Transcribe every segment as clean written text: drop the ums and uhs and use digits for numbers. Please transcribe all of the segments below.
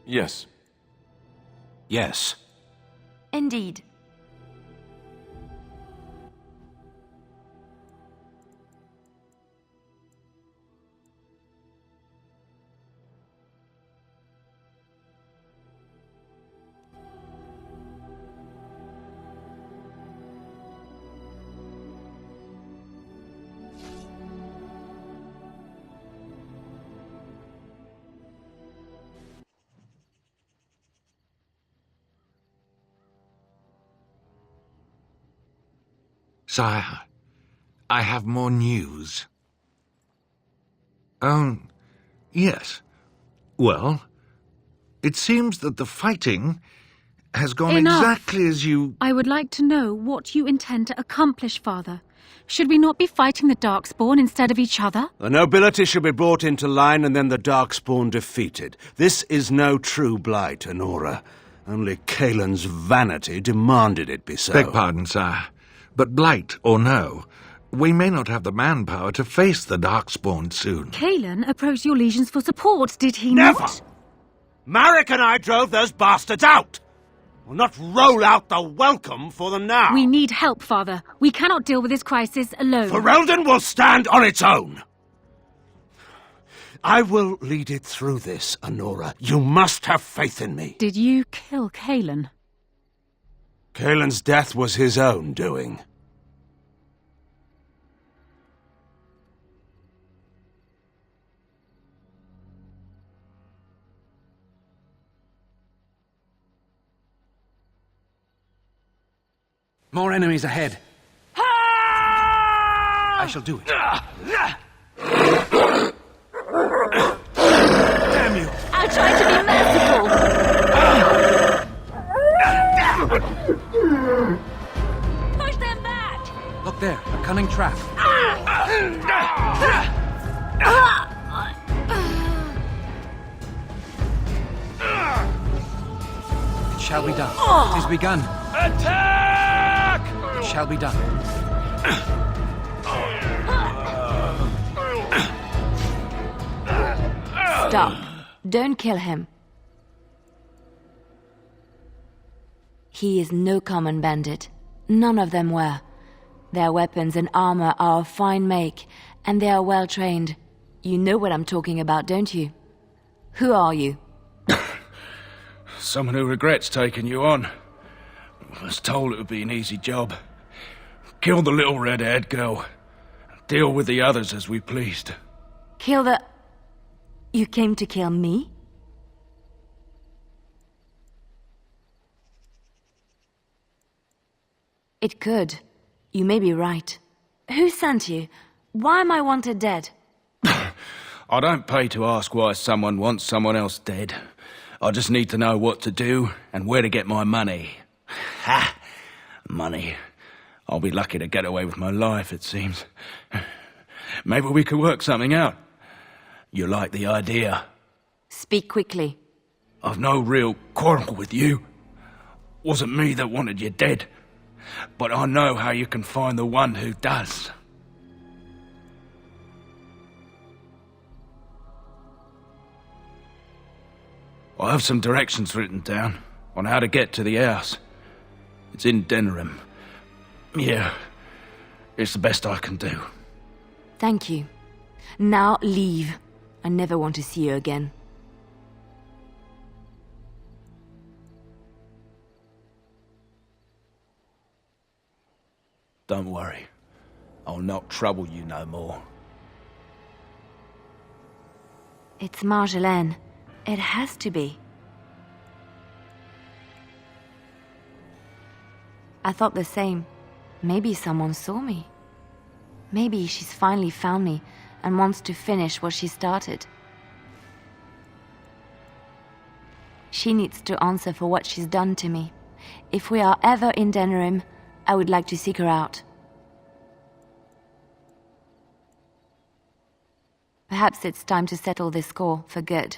Yes. Yes. Indeed. Sire, I have more news. Oh, yes. Well, it seems that the fighting has gone Enough. exactly as you... I would like to know what you intend to accomplish, Father. Should we not be fighting the Darkspawn instead of each other? The nobility should be brought into line and then the Darkspawn defeated. This is no true blight, Honora. Only Caelan's vanity demanded it be so. Beg pardon, sire. But blight or no, we may not have the manpower to face the Darkspawn soon. Caelan approached your legions for support, did he Never! not? Marek and I drove those bastards out! We'll not roll out the welcome for them now. We need help, Father. We cannot deal with this crisis alone. Ferelden will stand on its own. I will lead it through this, Honora. You must have faith in me. Did you kill Caelan? Caelan's death was his own doing. More enemies ahead. I shall do it. Damn you! I'll try to be merciful. Push them back! Look there, a cunning trap. It shall be done. It is begun. Attack! It shall be done. Stop. Don't kill him. He is no common bandit. None of them were. Their weapons and armor are of fine make, and they are well trained. You know what I'm talking about, don't you? Who are you? Someone who regrets taking you on. I was told it would be an easy job. Kill the little red-haired girl. Deal with the others as we pleased. Kill the... You came to kill me? It could. You may be right. Who sent you? Why am I wanted dead? I don't pay to ask why someone wants someone else dead. I just need to know what to do and where to get my money. Ha! Money. I'll be lucky to get away with my life, it seems. Maybe we could work something out. You like the idea? Speak quickly. I've no real quarrel with you. Wasn't me that wanted you dead. But I know how you can find the one who does. I have some directions written down on how to get to the house. It's in Denerim. Yeah, it's the best I can do. Thank you. Now leave. I never want to see you again. Don't worry. I'll not trouble you no more. It's Marjolaine. It has to be. I thought the same. Maybe someone saw me. Maybe she's finally found me and wants to finish what she started. She needs to answer for what she's done to me. If we are ever in Denerim, I would like to seek her out. Perhaps it's time to settle this score for good.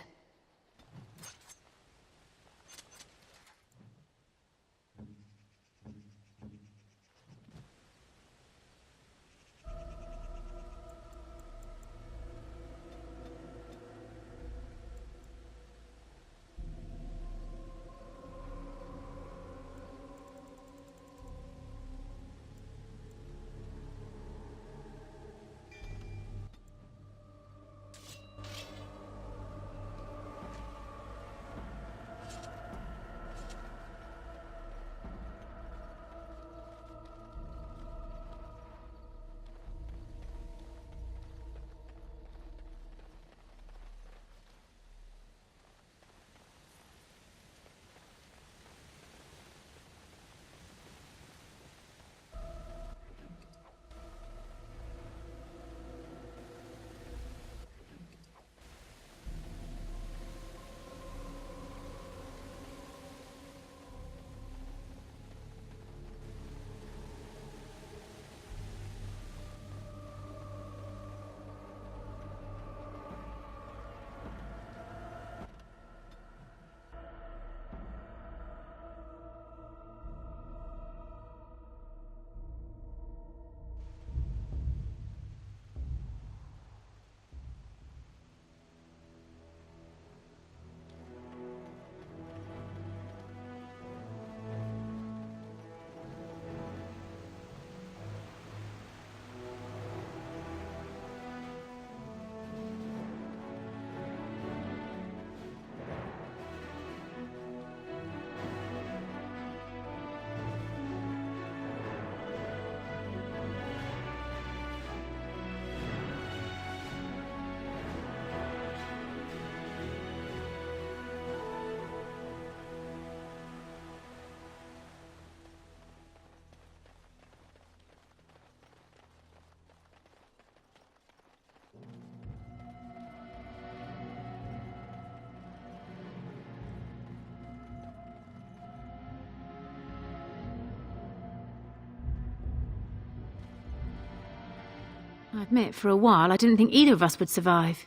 I admit, for a while, I didn't think either of us would survive.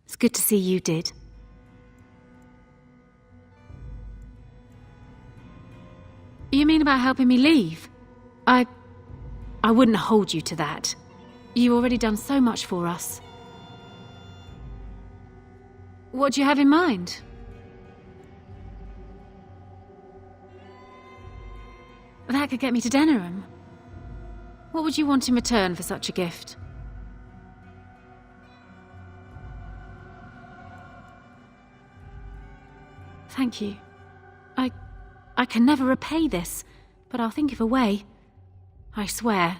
It's good to see you did. You mean about helping me leave? I wouldn't hold you to that. You've already done so much for us. What do you have in mind? That could get me to Denerim. What would you want in return for such a gift? Thank you. I can never repay this, but I'll think of a way. I swear.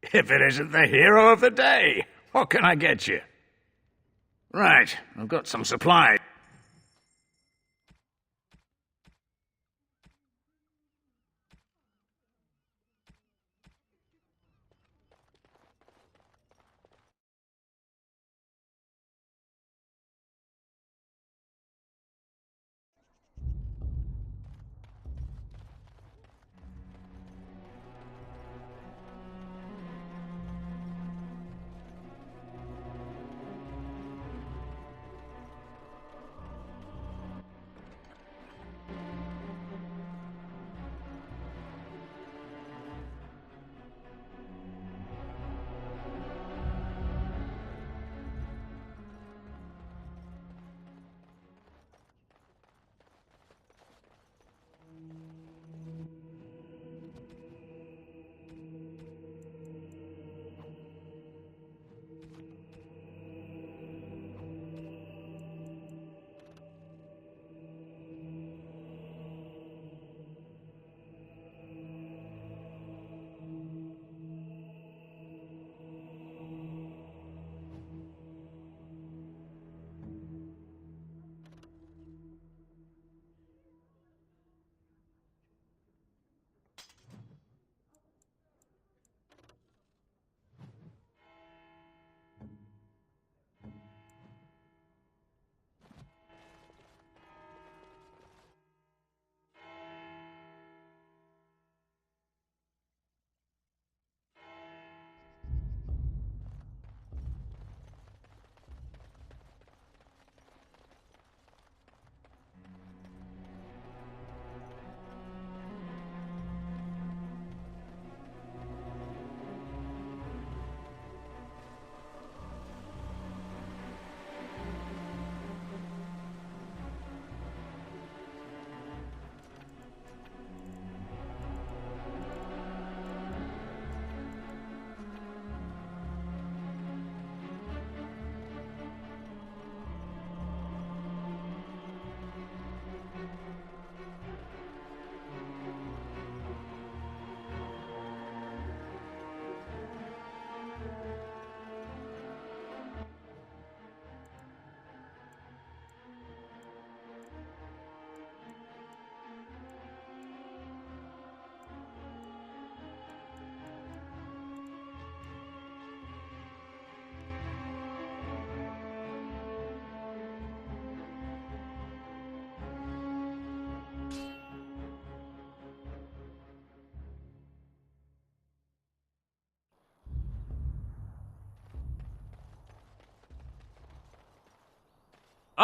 If it isn't the hero of the day, what can I get you? Right, I've got some supplies.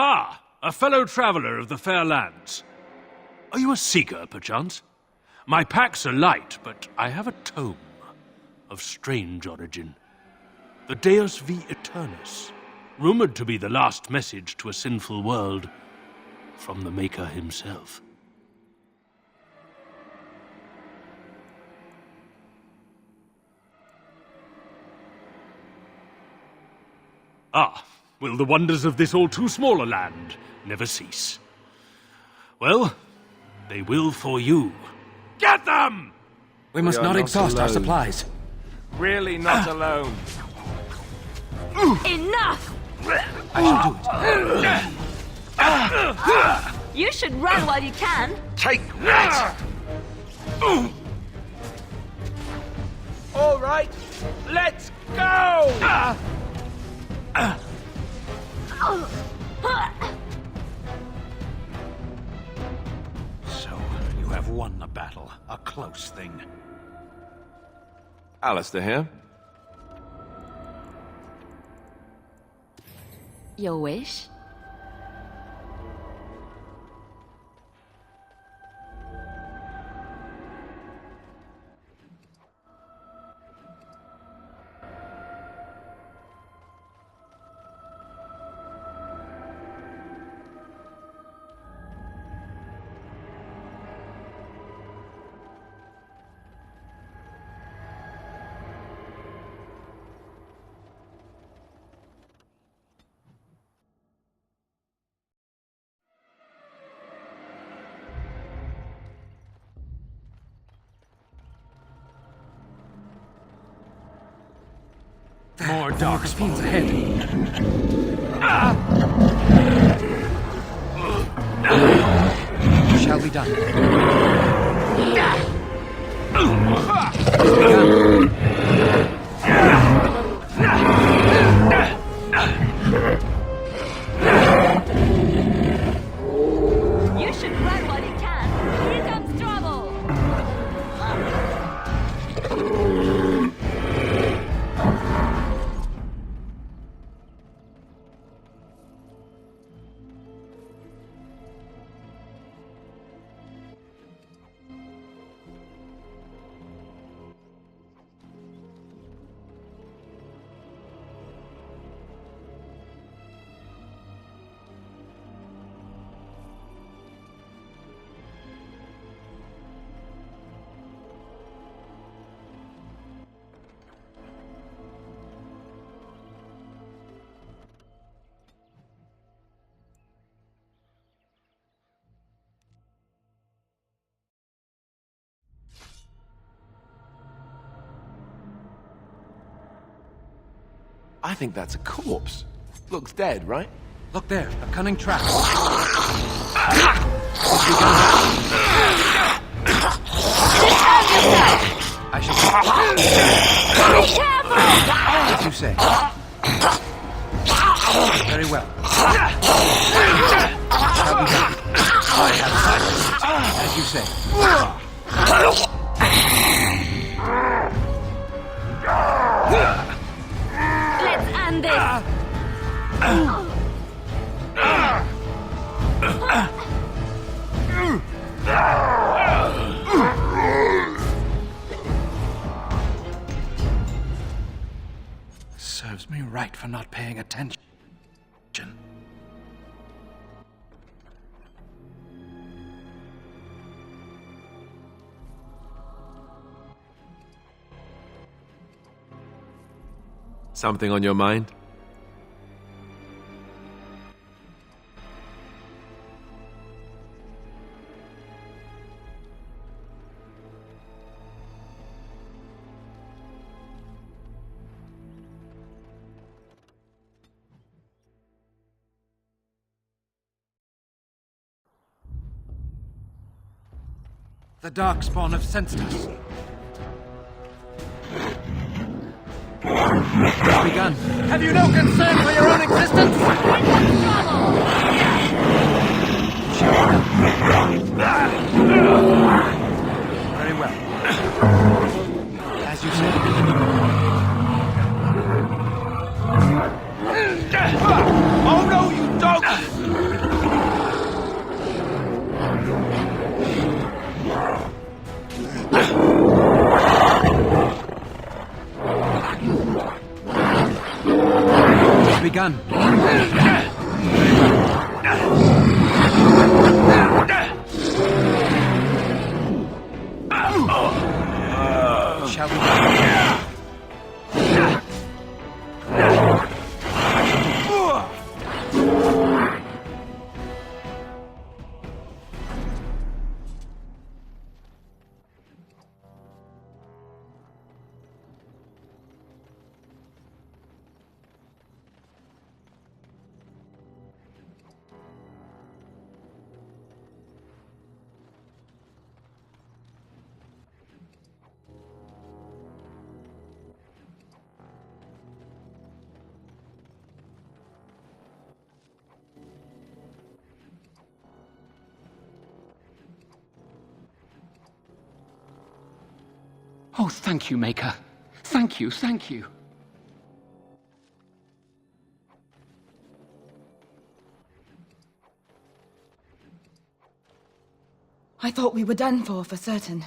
Ah, a fellow traveller of the fair lands. Are you a seeker, perchance? My packs are light, but I have a tome of strange origin. The Deus V Eternus, rumoured to be the last message to a sinful world from the Maker himself. Ah, will the wonders of this all-too-small a land never cease? Well, they will for you. Get them! We must not exhaust our supplies. Really not alone. Enough! I shall do it. You should run while you can. Take that! All right, let's go! So, have won the battle. A close thing. Alistair here. Your wish? More darkspawn ahead. Shall be done. You should run while you can. Here comes trouble. I think that's a corpse. Looks dead, right? Look there, a cunning trap. I shall... Be careful! As you say. Very well. Shall be done. I have silenced. As you say. Let's end this! Serves me right for not paying attention. Something on your mind? The Darkspawn have sensed us. It's begun. Have you no concern for your own existence? Very well. As you say. Oh no, you don't! It's begun. Shall we go? Oh, thank you, Maker. Thank you, thank you. I thought we were done for certain.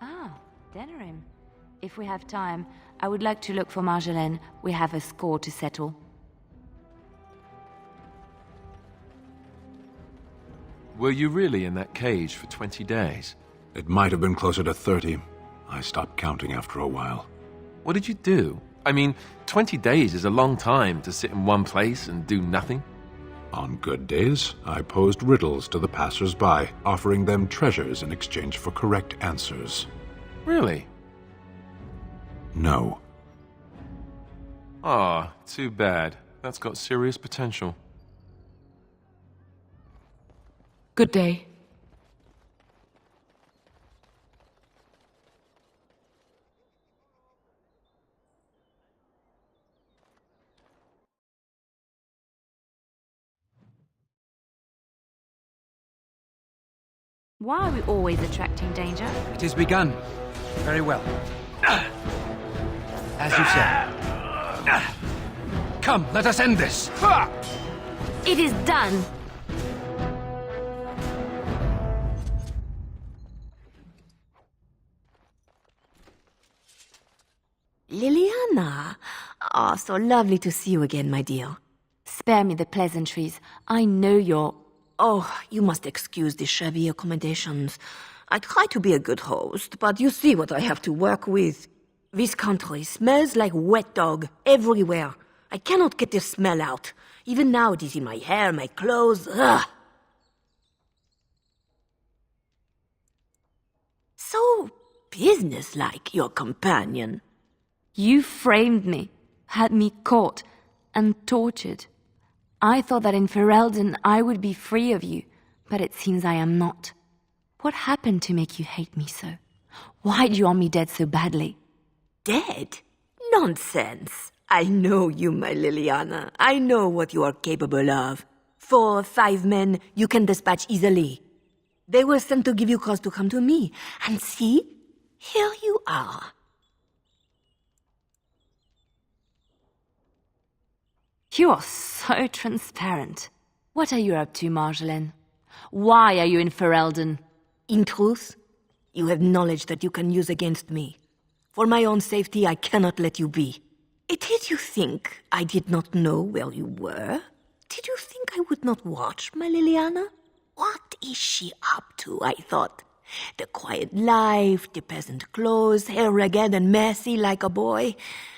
Ah, Denerim. If we have time, I would like to look for Marjolaine. We have a score to settle. Were you really in that cage for 20 days? It might have been closer to 30. I stopped counting after a while. What did you do? I mean, 20 days is a long time to sit in one place and do nothing. On good days, I posed riddles to the passers-by, offering them treasures in exchange for correct answers. Really? No. Ah, too bad. That's got serious potential. Good day. Why are we always attracting danger? It has begun. Very well. As you said. Come, let us end this. It is done! Liliana! Ah, so lovely to see you again, my dear. Spare me the pleasantries. I know you're... Oh, you must excuse the shabby accommodations. I try to be a good host, but you see what I have to work with. This country smells like wet dog everywhere. I cannot get the smell out. Even now it is in my hair, my clothes. Ugh. So businesslike, your companion. You framed me, had me caught, and tortured. I thought that in Ferelden I would be free of you, but it seems I am not. What happened to make you hate me so? Why do you want me dead so badly? Dead? Nonsense. I know you, my Liliana. I know what you are capable of. 4 or 5 men you can dispatch easily. They were sent to give you cause to come to me. And see, here you are. You are so transparent. What are you up to, Marjolaine? Why are you in Ferelden? In truth, you have knowledge that you can use against me. For my own safety, I cannot let you be. Did you think I did not know where you were? Did you think I would not watch, my Liliana? What is she up to, I thought? The quiet life, the peasant clothes, hair ragged and messy like a boy.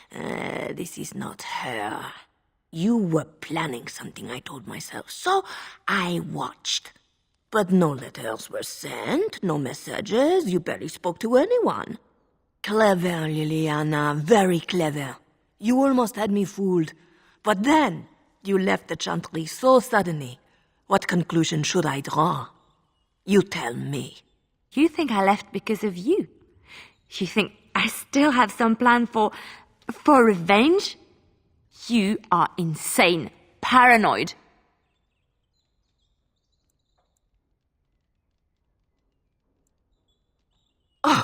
This is not her. You were planning something, I told myself, so I watched. But no letters were sent, no messages, you barely spoke to anyone. Clever, Liliana, very clever. You almost had me fooled. But then, you left the Chantry so suddenly. What conclusion should I draw? You tell me. You think I left because of you? You think I still have some plan for revenge? You are insane, paranoid.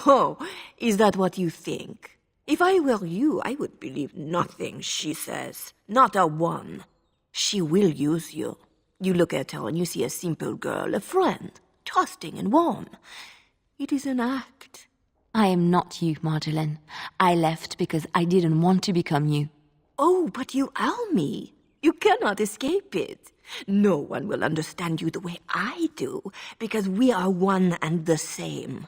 Oh, is that what you think? If I were you, I would believe nothing she says. Not a one. She will use you. You look at her and you see a simple girl, a friend, trusting and warm. It is an act. I am not you, Marjolaine. I left because I didn't want to become you. Oh, but you are me. You cannot escape it. No one will understand you the way I do, because we are one and the same.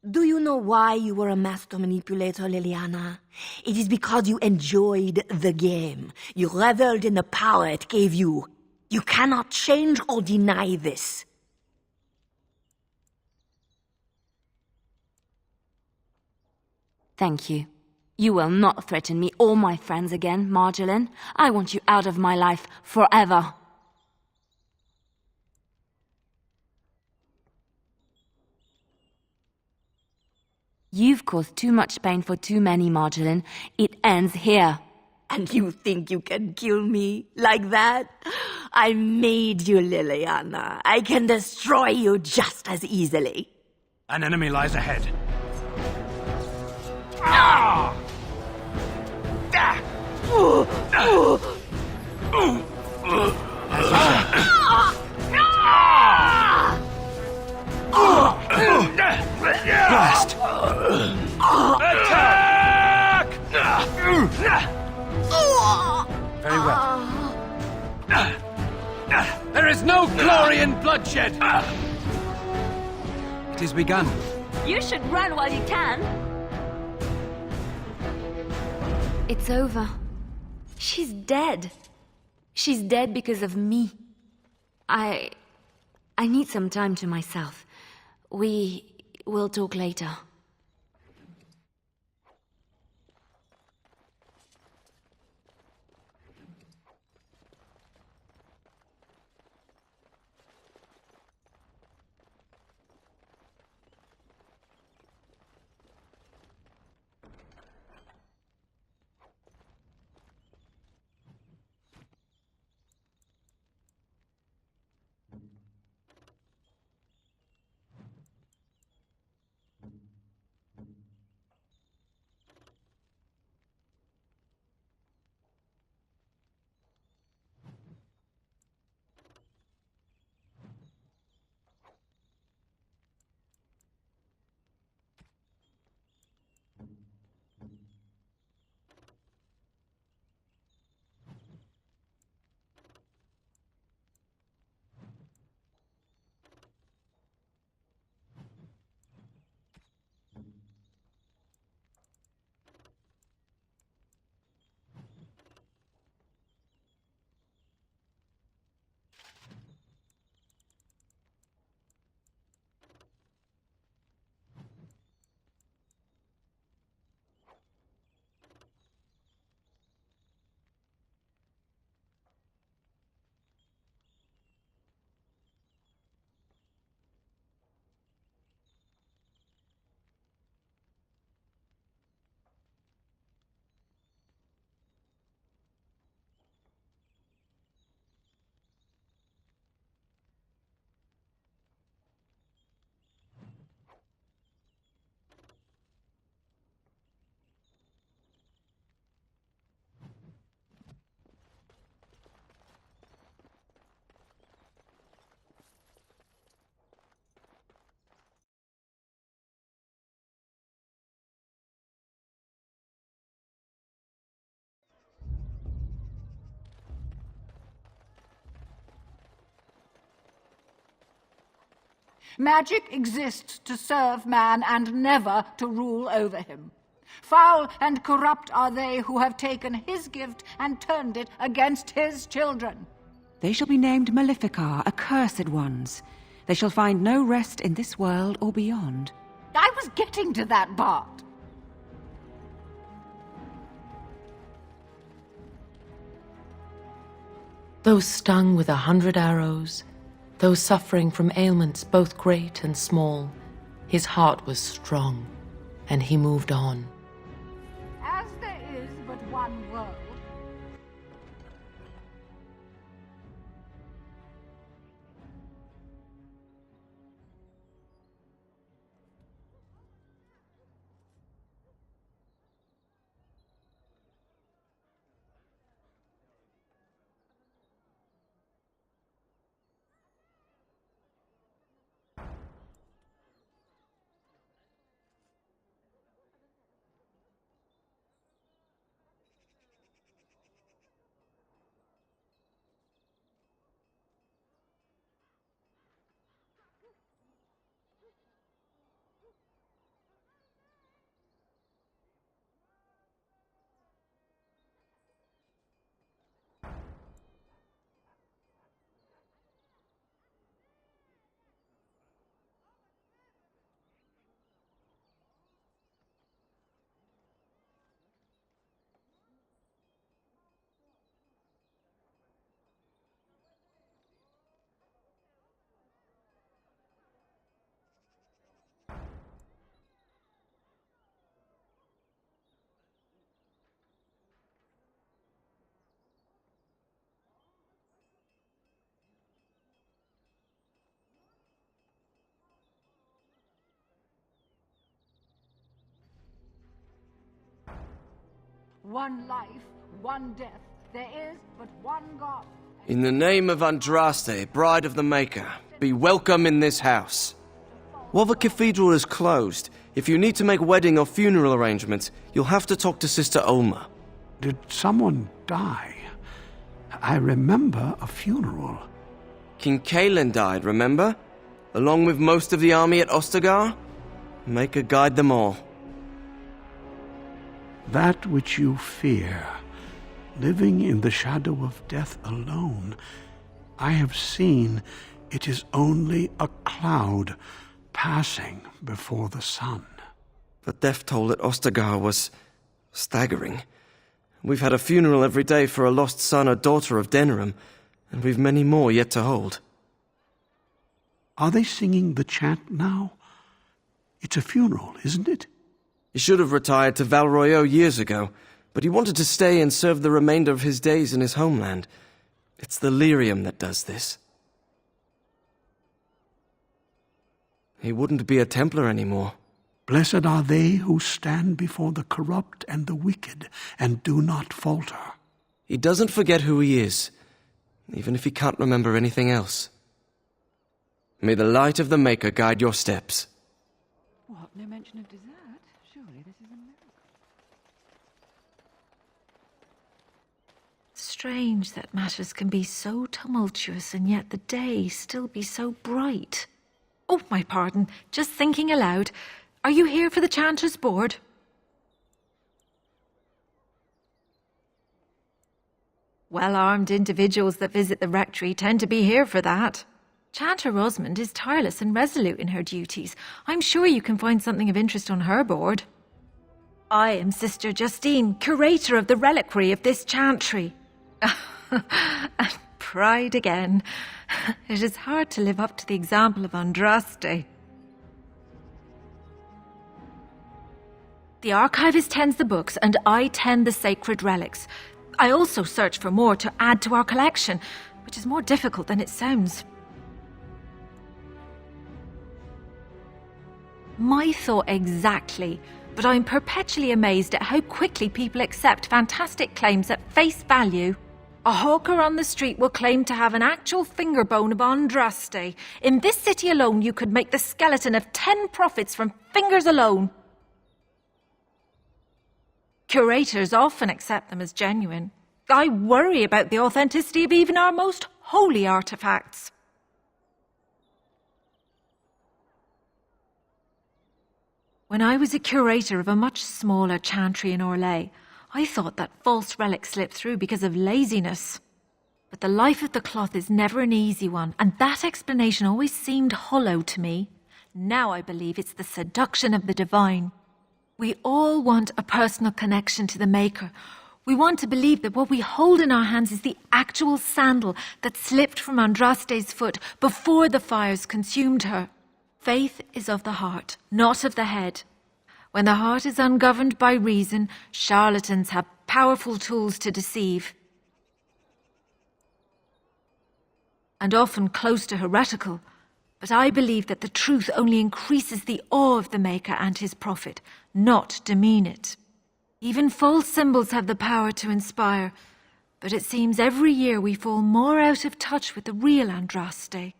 Do you know why you were a master manipulator, Liliana? It is because you enjoyed the game. You reveled in the power it gave you. You cannot change or deny this. Thank you. You will not threaten me or my friends again, Marjolaine. I want you out of my life forever. You've caused too much pain for too many, Marjolaine. It ends here. And you think you can kill me like that? I made you, Liliana. I can destroy you just as easily. An enemy lies ahead. Blast! Attack! Very well. There is no glory in bloodshed! It is begun. You should run while you can. It's over. She's dead. She's dead because of me. I need some time to myself. We will talk later. Magic exists to serve man and never to rule over him. Foul and corrupt are they who have taken his gift and turned it against his children. They shall be named Maleficar, accursed ones. They shall find no rest in this world or beyond. I was getting to that part. Those stung with 100 arrows, those suffering from ailments both great and small, his heart was strong, and he moved on. As there is but one world, one life, one death. There is but one God. In the name of Andraste, Bride of the Maker, be welcome in this house. While the cathedral is closed, if you need to make wedding or funeral arrangements, you'll have to talk to Sister Olma. Did someone die? I remember a funeral. King Canon died, remember? Along with most of the army at Ostagar? Maker guide them all. That which you fear, living in the shadow of death alone, I have seen it is only a cloud passing before the sun. The death toll at Ostagar was staggering. We've had a funeral every day for a lost son or daughter of Denerim, and we've many more yet to hold. Are they singing the chant now? It's a funeral, isn't it? He should have retired to Valroyo years ago, but he wanted to stay and serve the remainder of his days in his homeland. It's the lyrium that does this. He wouldn't be a Templar anymore. Blessed are they who stand before the corrupt and the wicked and do not falter. He doesn't forget who he is, even if he can't remember anything else. May the light of the Maker guide your steps. What? No mention of dessert? Surely this is a miracle. Strange that matters can be so tumultuous and yet the day still be so bright. Oh, my pardon. Just thinking aloud. Are you here for the Chanter's Board? Well-armed individuals that visit the rectory tend to be here for that. Chanter Rosamond is tireless and resolute in her duties. I'm sure you can find something of interest on her board. I am Sister Justine, curator of the reliquary of this chantry. And pride again. It is hard to live up to the example of Andraste. The archivist tends the books, and I tend the sacred relics. I also search for more to add to our collection, which is more difficult than it sounds. My thought exactly, but I'm perpetually amazed at how quickly people accept fantastic claims at face value. A hawker on the street will claim to have an actual finger bone of Andraste. In this city alone, you could make the skeleton of 10 prophets from fingers alone. Curators often accept them as genuine. I worry about the authenticity of even our most holy artifacts. When I was a curator of a much smaller chantry in Orlais, I thought that false relics slipped through because of laziness. But the life of the cloth is never an easy one, and that explanation always seemed hollow to me. Now I believe it's the seduction of the divine. We all want a personal connection to the Maker. We want to believe that what we hold in our hands is the actual sandal that slipped from Andraste's foot before the fires consumed her. Faith is of the heart, not of the head. When the heart is ungoverned by reason, charlatans have powerful tools to deceive. And often close to heretical. But I believe that the truth only increases the awe of the Maker and his prophet, not demean it. Even false symbols have the power to inspire, but it seems every year we fall more out of touch with the real Andraste.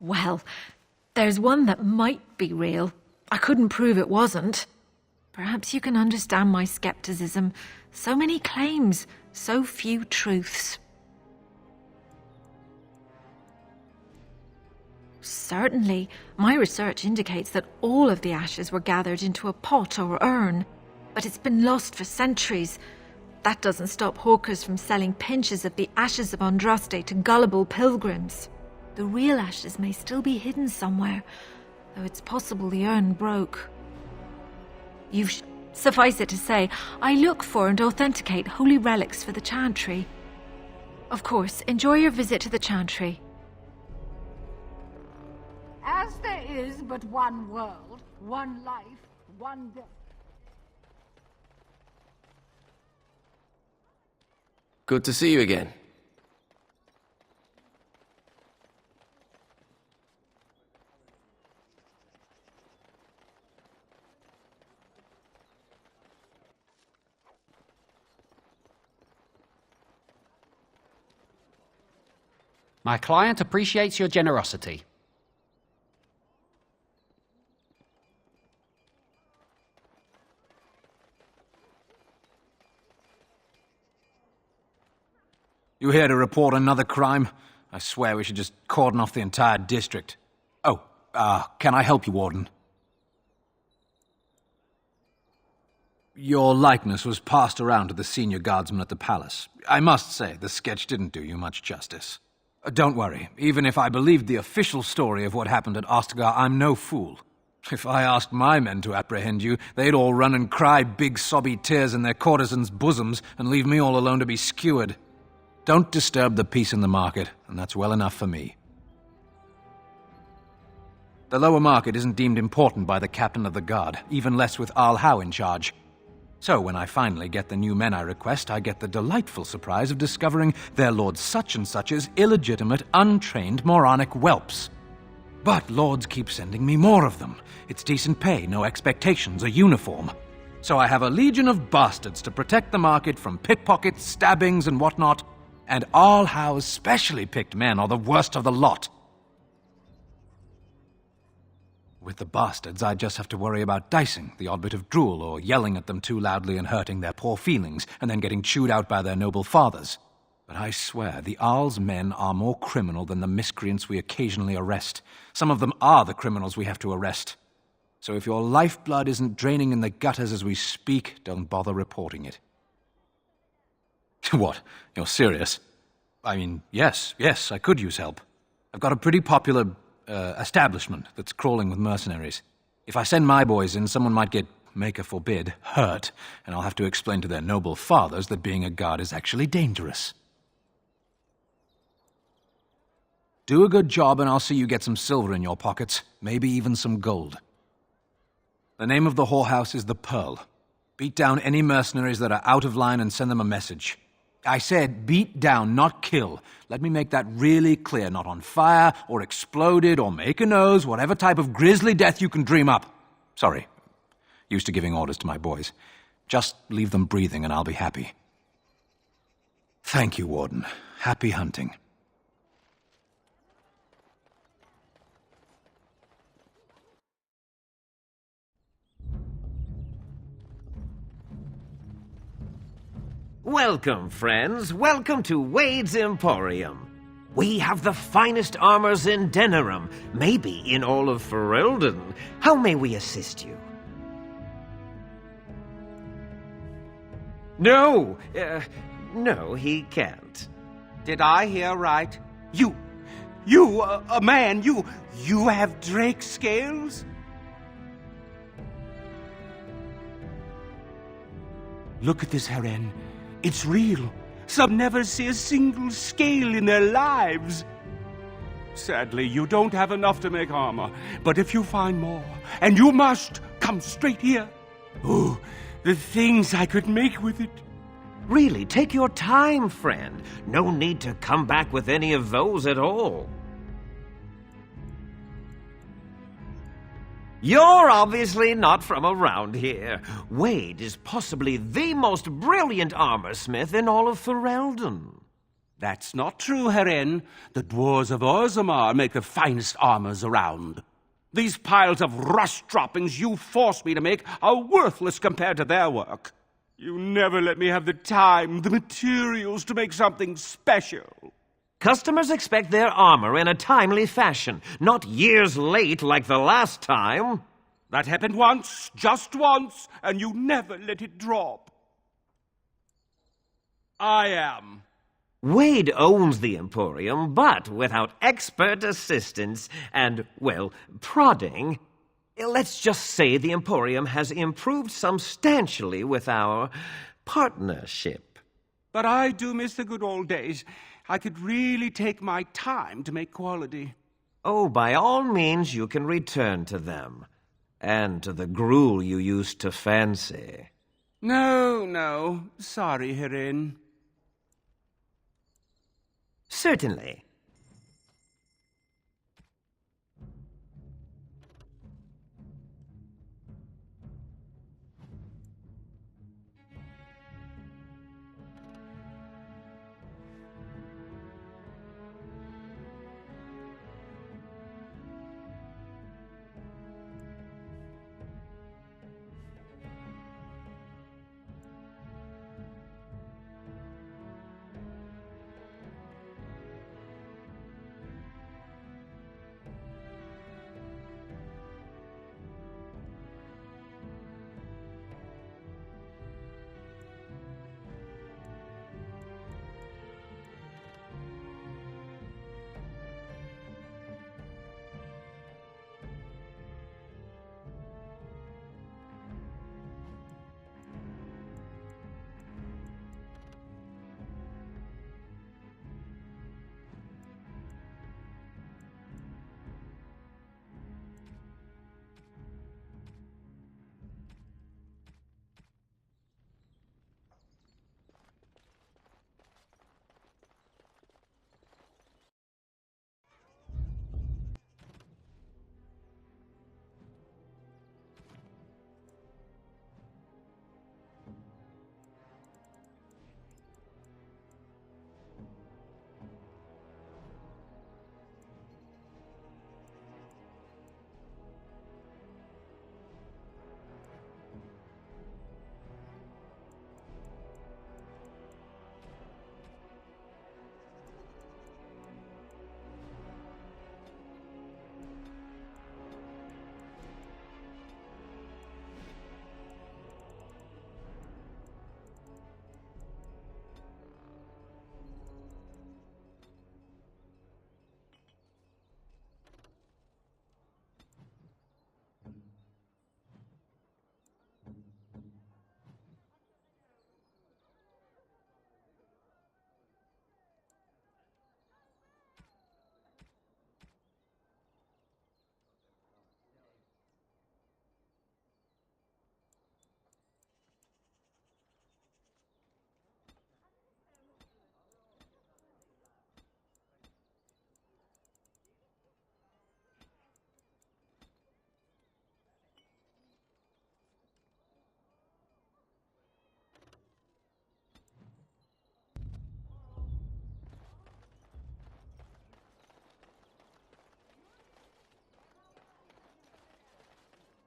Well, there's one that might be real. I couldn't prove it wasn't. Perhaps you can understand my skepticism. So many claims, so few truths. Certainly, my research indicates that all of the ashes were gathered into a pot or urn, but it's been lost for centuries. That doesn't stop hawkers from selling pinches of the ashes of Andraste to gullible pilgrims. The real ashes may still be hidden somewhere, though it's possible the urn broke. Suffice it to say, I look for and authenticate holy relics for the chantry. Of course, enjoy your visit to the chantry. As there is but one world, one life, one death. Good to see you again. My client appreciates your generosity. You here to report another crime? I swear we should just cordon off the entire district. Oh, can I help you, Warden? Your likeness was passed around to the senior guardsman at the palace. I must say, the sketch didn't do you much justice. Don't worry, even if I believed the official story of what happened at Ostagar, I'm no fool. If I asked my men to apprehend you, they'd all run and cry big sobby tears in their courtesans' bosoms and leave me all alone to be skewered. Don't disturb the peace in the market, and that's well enough for me. The lower market isn't deemed important by the captain of the guard, even less with Al Howe in charge. So when I finally get the new men I request, I get the delightful surprise of discovering their Lord Such-and-Such's illegitimate, untrained, moronic whelps. But lords keep sending me more of them. It's decent pay, no expectations, a uniform. So I have a legion of bastards to protect the market from pickpockets, stabbings, and whatnot, and Al Howe's specially picked men are the worst of the lot. With the bastards, I just have to worry about dicing, the odd bit of drool, or yelling at them too loudly and hurting their poor feelings, and then getting chewed out by their noble fathers. But I swear, the Arl's men are more criminal than the miscreants we occasionally arrest. Some of them are the criminals we have to arrest. So if your lifeblood isn't draining in the gutters as we speak, don't bother reporting it. What? You're serious? I mean, yes, I could use help. I've got a pretty popular establishment that's crawling with mercenaries. If I send my boys in, someone might get, maker forbid, hurt, and I'll have to explain to their noble fathers that being a guard is actually dangerous. Do a good job and I'll see you get some silver in your pockets, maybe even some gold. The name of the whorehouse is the Pearl. Beat down any mercenaries that are out of line and send them a message. I said beat down, not kill. Let me make that really clear. Not on fire, or exploded, or make a nose, whatever type of grisly death you can dream up. Sorry. Used to giving orders to my boys. Just leave them breathing and I'll be happy. Thank you, Warden. Happy hunting. Welcome, friends. Welcome to Wade's Emporium. We have the finest armors in Denerim, maybe in all of Ferelden. How may we assist you? No, he can't. Did I hear right? You, a man, you have drake scales? Look at this, Heren. It's real. Some never see a single scale in their lives. Sadly, you don't have enough to make armor. But if you find more, and you must, come straight here. Oh, the things I could make with it. Really, take your time, friend. No need to come back with any of those at all. You're obviously not from around here. Wade is possibly the most brilliant armorsmith in all of Ferelden. That's not true, Heren. The dwarves of Orzammar make the finest armors around. These piles of rust droppings you force me to make are worthless compared to their work. You never let me have the time, the materials to make something special. Customers expect their armor in a timely fashion, not years late like the last time. That happened once, just once, and you never let it drop. I am. Wade owns the Emporium, but without expert assistance and, well, prodding, let's just say the Emporium has improved substantially with our partnership. But I do miss the good old days. I could really take my time to make quality. Oh, by all means, you can return to them. And to the gruel you used to fancy. No. Sorry, Heren. Certainly.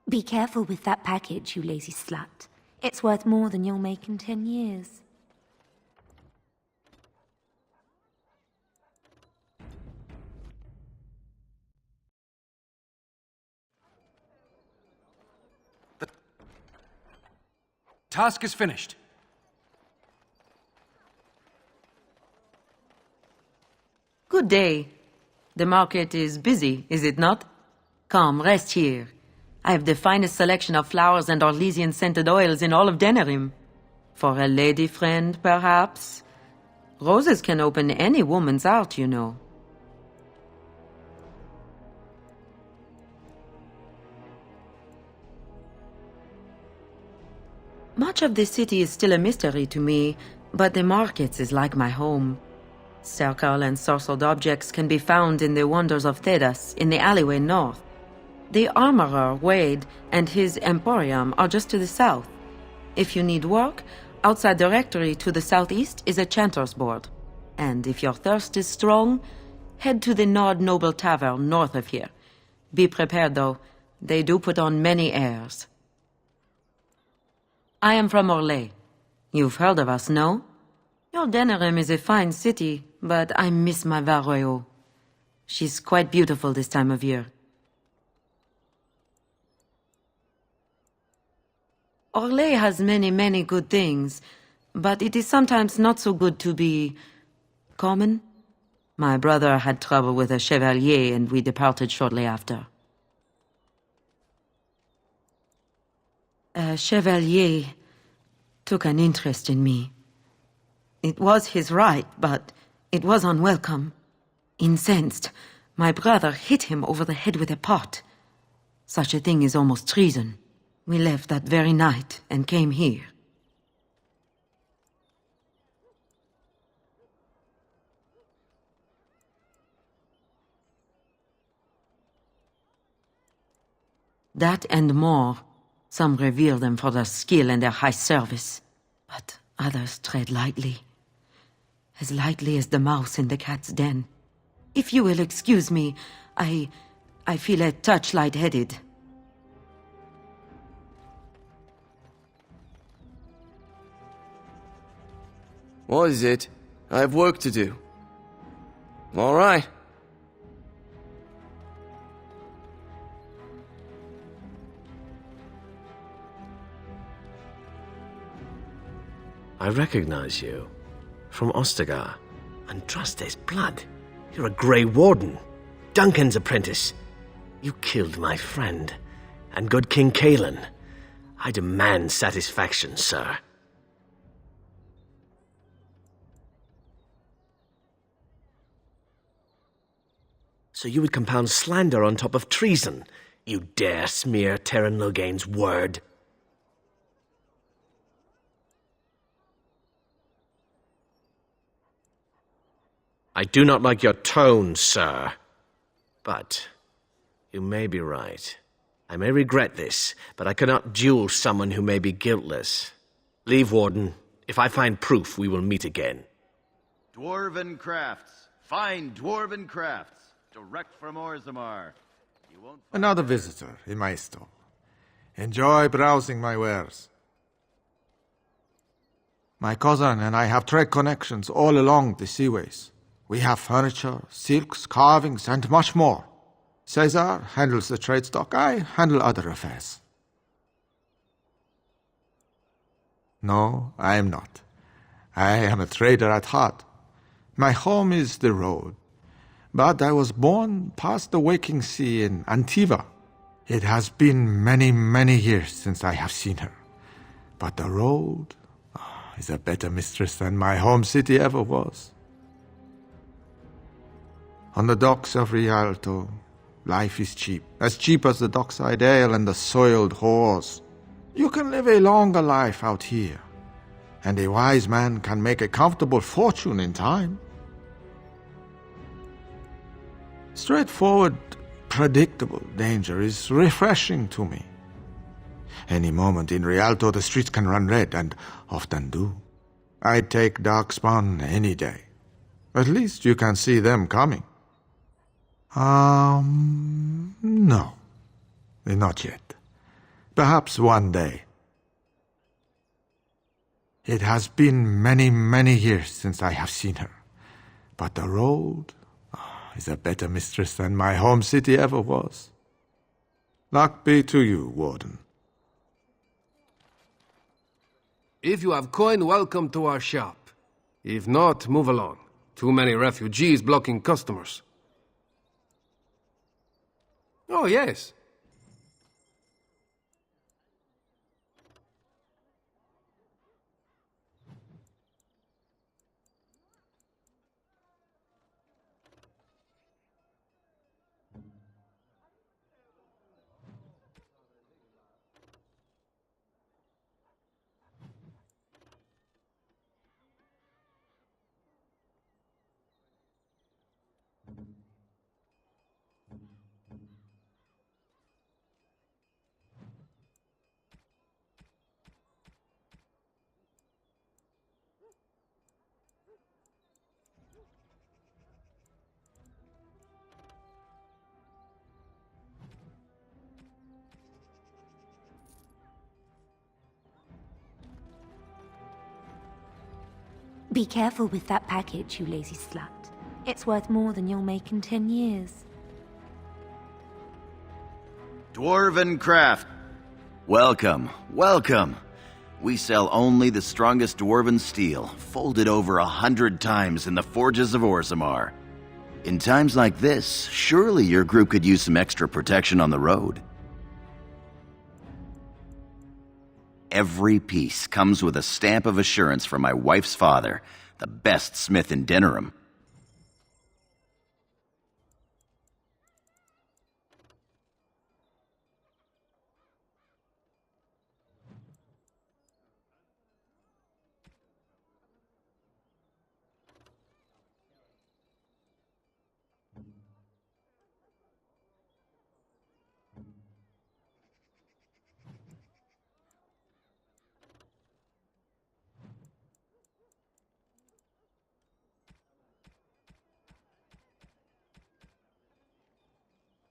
Be careful with that package, you lazy slut. It's worth more than you'll make in 10 years. Task is finished. Good day. The market is busy, is it not? Come, rest here. I have the finest selection of flowers and Orlesian-scented oils in all of Denerim. For a lady friend, perhaps? Roses can open any woman's heart, you know. Much of the city is still a mystery to me, but the markets is like my home. Circle and sorcered objects can be found in the wonders of Thedas, in the alleyway north. The armorer, Wade, and his emporium are just to the south. If you need work, outside the rectory to the southeast is a chanter's board. And if your thirst is strong, head to the Nord Noble Tavern north of here. Be prepared, though. They do put on many airs. I am from Orlais. You've heard of us, no? Your Denerim is a fine city, but I miss my Varoyo. She's quite beautiful this time of year. Orlais has many, many good things, but it is sometimes not so good to be common. My brother had trouble with a chevalier, and we departed shortly after. A chevalier took an interest in me. It was his right, but it was unwelcome. Incensed, my brother hit him over the head with a pot. Such a thing is almost treason. We left that very night and came here. That and more. Some revere them for their skill and their high service, but others tread lightly. As lightly as the mouse in the cat's den. If you will excuse me, I feel a touch lightheaded. What is it? I have work to do. All right. I recognize you. From Ostagar. Andraste's blood. You're a Grey Warden. Duncan's apprentice. You killed my friend. And good King Caelan. I demand satisfaction, sir. So you would compound slander on top of treason? You dare smear Terran Loghain's word? I do not like your tone, sir. But you may be right. I may regret this, but I cannot duel someone who may be guiltless. Leave, Warden. If I find proof, we will meet again. Dwarven crafts. Fine dwarven crafts. Direct from Orzammar. You won't find Another visitor in my stall. Enjoy browsing my wares. My cousin and I have trade connections all along the seaways. We have furniture, silks, carvings, and much more. Caesar handles the trade stock. I handle other affairs. No, I am not. I am a trader at heart. My home is the road. But I was born past the waking sea in Antiva. It has been many, many years since I have seen her. But the road is a better mistress than my home city ever was. On the docks of Rialto, life is cheap as the dockside ale and the soiled whores. You can live a longer life out here, and a wise man can make a comfortable fortune in time. Straightforward, predictable danger is refreshing to me. Any moment in Rialto the streets can run red, and often do. I'd take Darkspawn any day. At least you can see them coming. No. Not yet. Perhaps one day. It has been many, many years since I have seen her. But the road is a better mistress than my home city ever was. Luck be to you, Warden. If you have coin, welcome to our shop. If not, move along. Too many refugees blocking customers. Oh, yes. Be careful with that package, you lazy slut. It's worth more than you'll make in 10 years. Dwarven craft. Welcome, welcome. We sell only the strongest dwarven steel, folded over 100 times in the forges of Orzammar. In times like this, surely your group could use some extra protection on the road. Every piece comes with a stamp of assurance from my wife's father, the best smith in Denerim.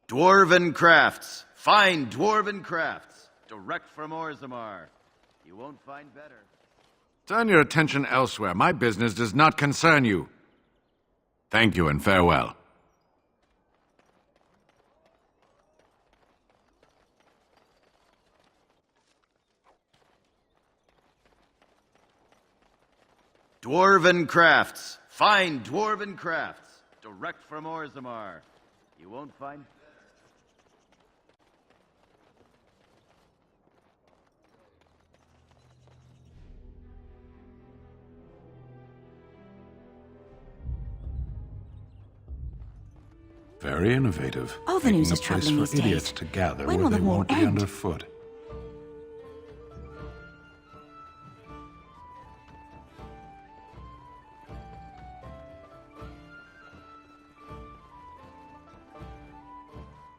Dwarven crafts. Fine dwarven crafts. Direct from Orzammar. You won't find better. Turn your attention elsewhere. My business does not concern you. Thank you and farewell. Dwarven crafts. Fine dwarven crafts. Direct from Orzammar. You won't find... Very innovative. All the news Making is a place travelling for these days. idiots to gather When where will they the war won't be end? underfoot.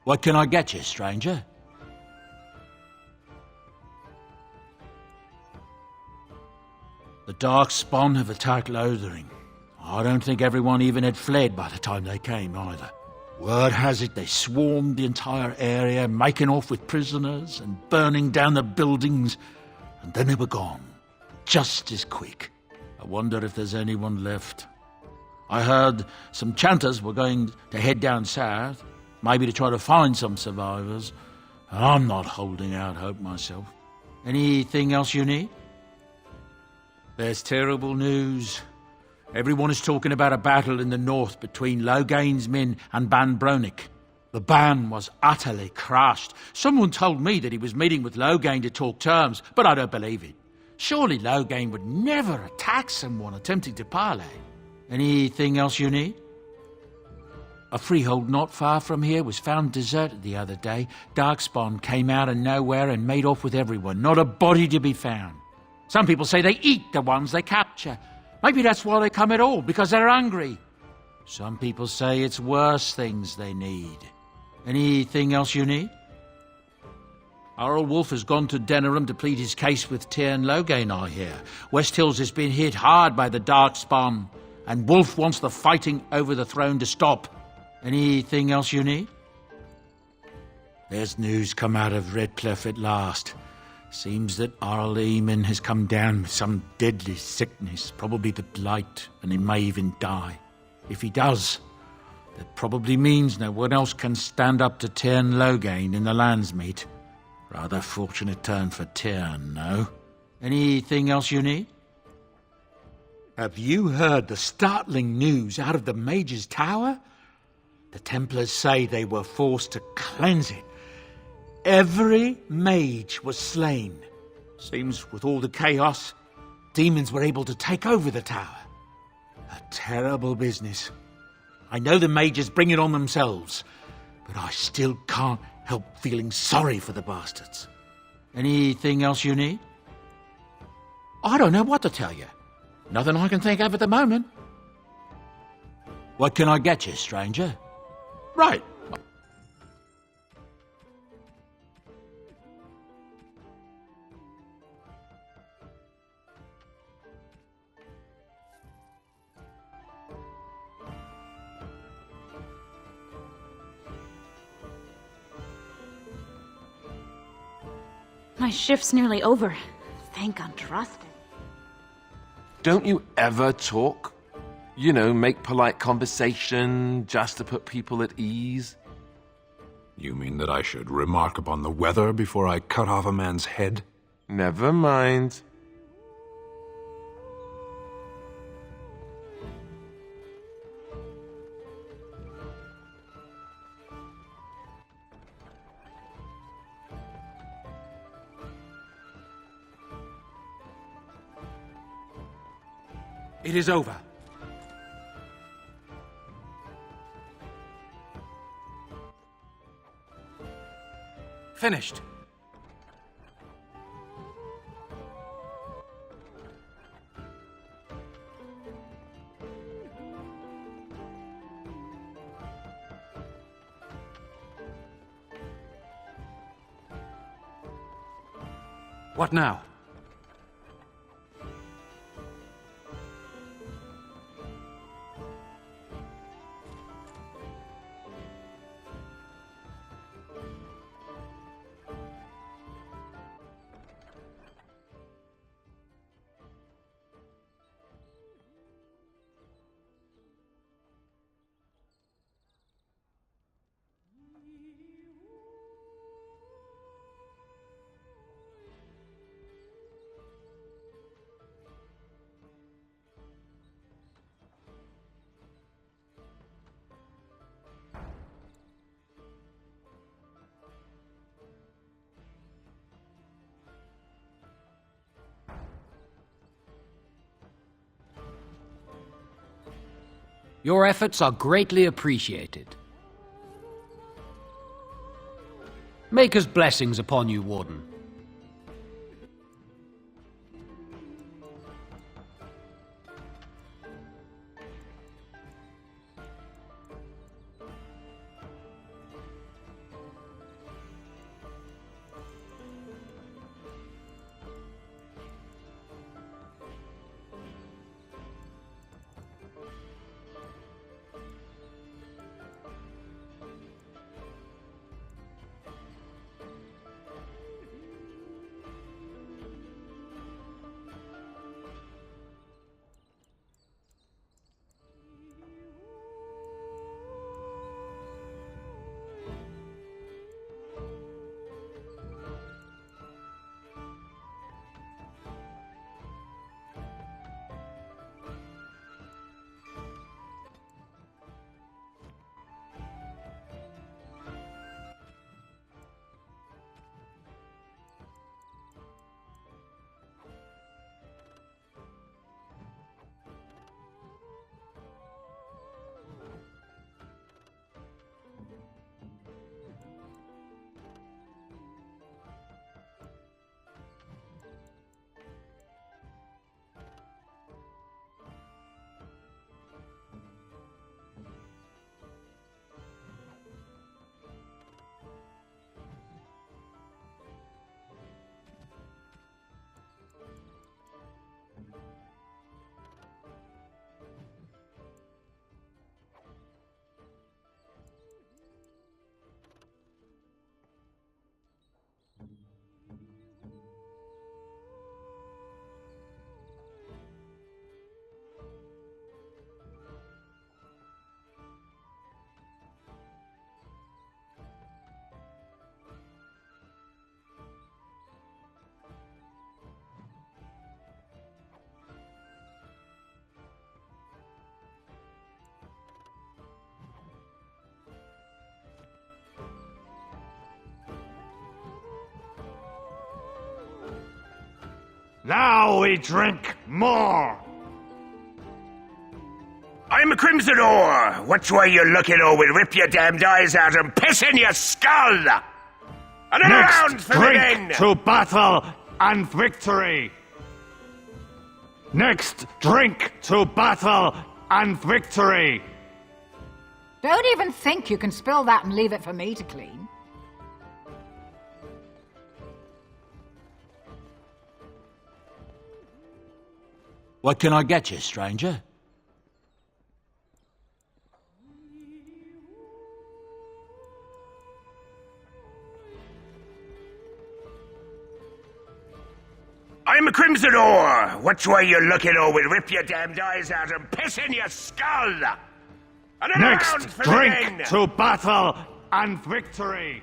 What can I get you, stranger? The Darkspawn have attacked Lothering. I don't think everyone even had fled by the time they came, either. Word has it they swarmed the entire area, making off with prisoners and burning down the buildings, and then they were gone. Just as quick. I wonder if there's anyone left. I heard some chanters were going to head down south, maybe to try to find some survivors. I'm not holding out hope myself. Anything else you need? There's terrible news. Everyone is talking about a battle in the north between Logain's men and Ban Bronick. The Ban was utterly crushed. Someone told me that he was meeting with Logain to talk terms, but I don't believe it. Surely Logain would never attack someone attempting to parley. Anything else you need? A freehold not far from here was found deserted the other day. Darkspawn came out of nowhere and made off with everyone. Not a body to be found. Some people say they eat the ones they capture. Maybe that's why they come at all, because they're hungry. Some people say it's worse things they need. Anything else you need? Earl Wolf has gone to Denerim to plead his case with Tyr and Logain, I hear. West Hills has been hit hard by the Darkspawn, and Wolf wants the fighting over the throne to stop. Anything else you need? There's news come out of Redcliffe at last. Seems that Arl Eamon has come down with some deadly sickness, probably the blight, and he may even die. If he does, that probably means no one else can stand up to Tyrn Logain in the Landsmeet. Rather fortunate turn for Tyrn, no? Anything else you need? Have you heard the startling news out of the Mage's Tower? The Templars say they were forced to cleanse it. Every mage was slain. Seems with all the chaos, demons were able to take over the tower. A terrible business. I know the mages bring it on themselves, but I still can't help feeling sorry for the bastards. Anything else you need? I don't know what to tell you. Nothing I can think of at the moment. What can I get you, stranger? Right. My shift's nearly over. Thank Andraste. Don't you ever talk? You know, make polite conversation just to put people at ease? You mean that I should remark upon the weather before I cut off a man's head? Never mind. It is over. Finished. What now? Your efforts are greatly appreciated. Maker's blessings upon you, Warden. Now we drink more! I'm a Crimson Ore. Which way you looking, or we'll rip your damned eyes out and piss in your skull! Another round Next for the men! drink to battle and victory! Next drink to battle and victory! Don't even think you can spill that and leave it for me to clean. What can I get you, stranger? I'm a Crimson Ore. Which way you looking, or we'll rip your damned eyes out and piss in your skull! Another round Next for the drink men! to battle and victory!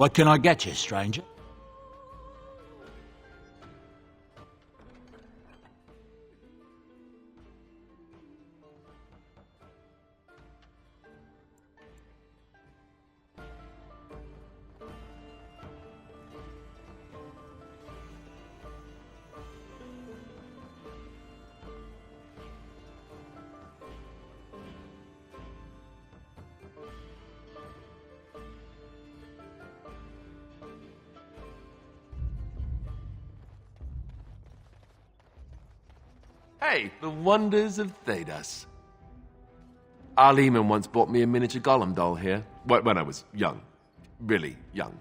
What can I get you, stranger? Hey, the wonders of Thedas. Our Lehman once bought me a miniature Gollum doll here, when I was young. Really young.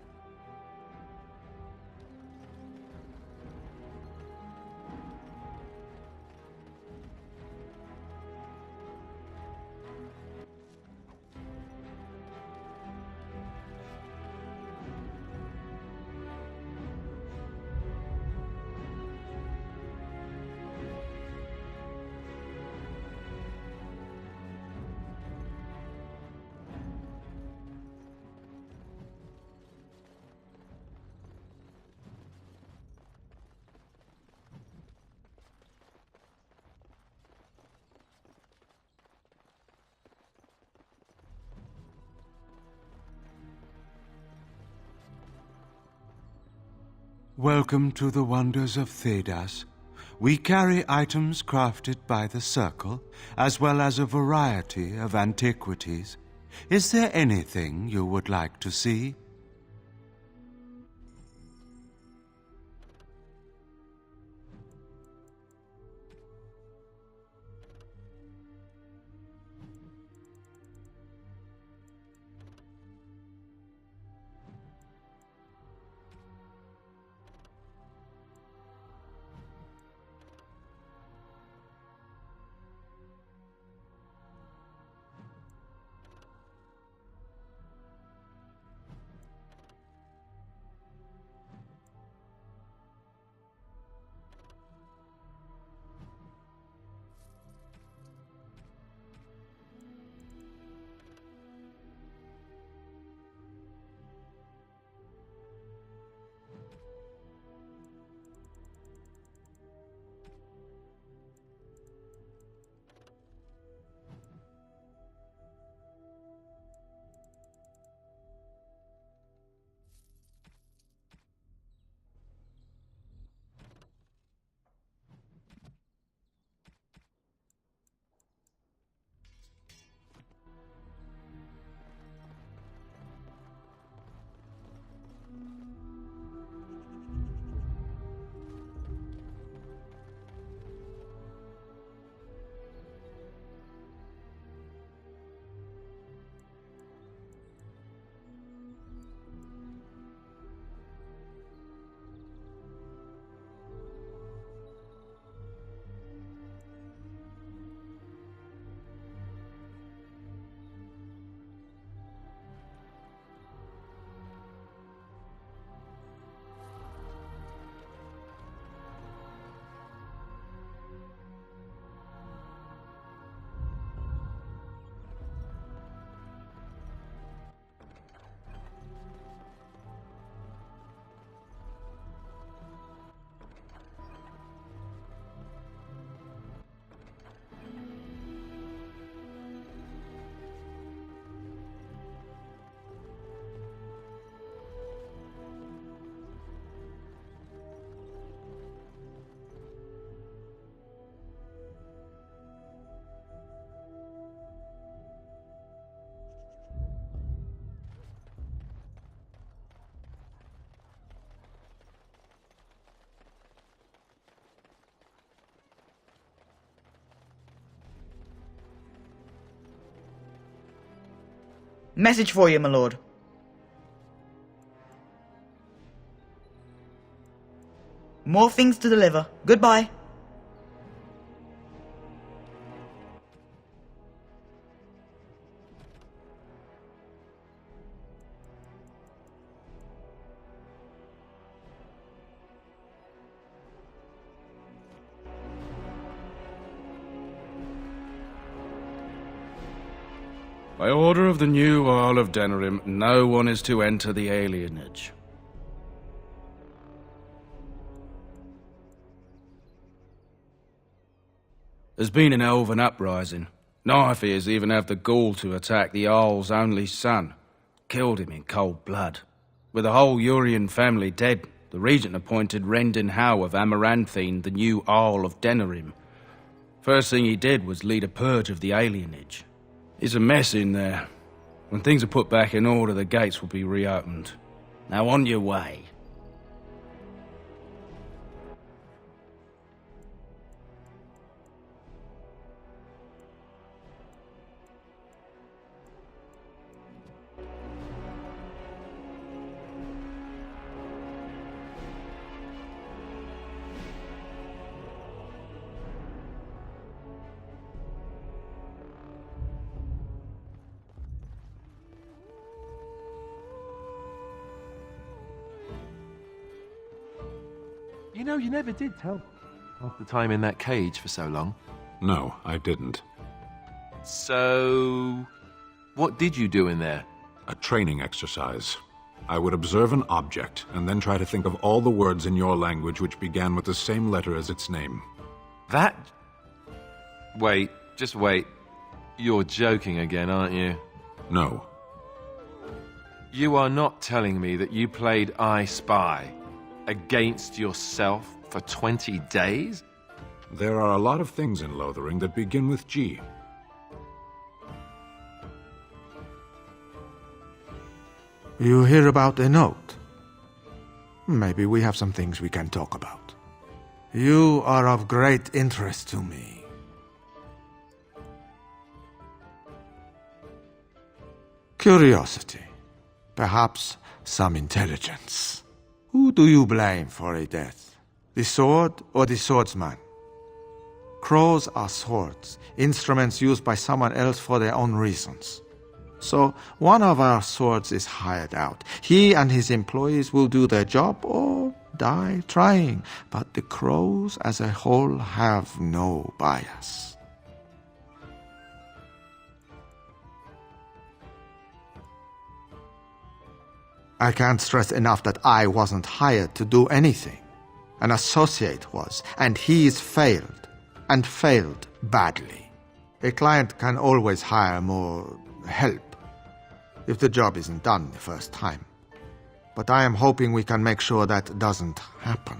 Welcome to the wonders of Thedas. We carry items crafted by the Circle, as well as a variety of antiquities. Is there anything you would like to see? Message for you, my lord. More things to deliver. Goodbye. By order of the new Earl of Denerim, no one is to enter the alienage. There's been an elven uprising. Nightfears even have the gall to attack the Earl's only son. Killed him in cold blood. With the whole Urian family dead, the regent appointed Rendon Howe of Amaranthine the new Earl of Denerim. First thing he did was lead a purge of the alienage. It's a mess in there. When things are put back in order, the gates will be reopened. Now on your way. You know, you never did tell half the time in that cage for so long. No, I didn't. So, what did you do in there? A training exercise. I would observe an object, and then try to think of all the words in your language which began with the same letter as its name. That? Wait, just wait. You're joking again, aren't you? No. You are not telling me that you played I Spy against yourself for 20 days? There are a lot of things in Lothering that begin with G. You hear about a note? Maybe we have some things we can talk about. You are of great interest to me. Curiosity. Perhaps some intelligence. Who do you blame for a death? The sword or the swordsman? Crows are swords, instruments used by someone else for their own reasons. So, one of our swords is hired out. He and his employees will do their job or die trying, but the crows as a whole have no bias. I can't stress enough that I wasn't hired to do anything. An associate was, and he's failed, and failed badly. A client can always hire more help if the job isn't done the first time. But I am hoping we can make sure that doesn't happen.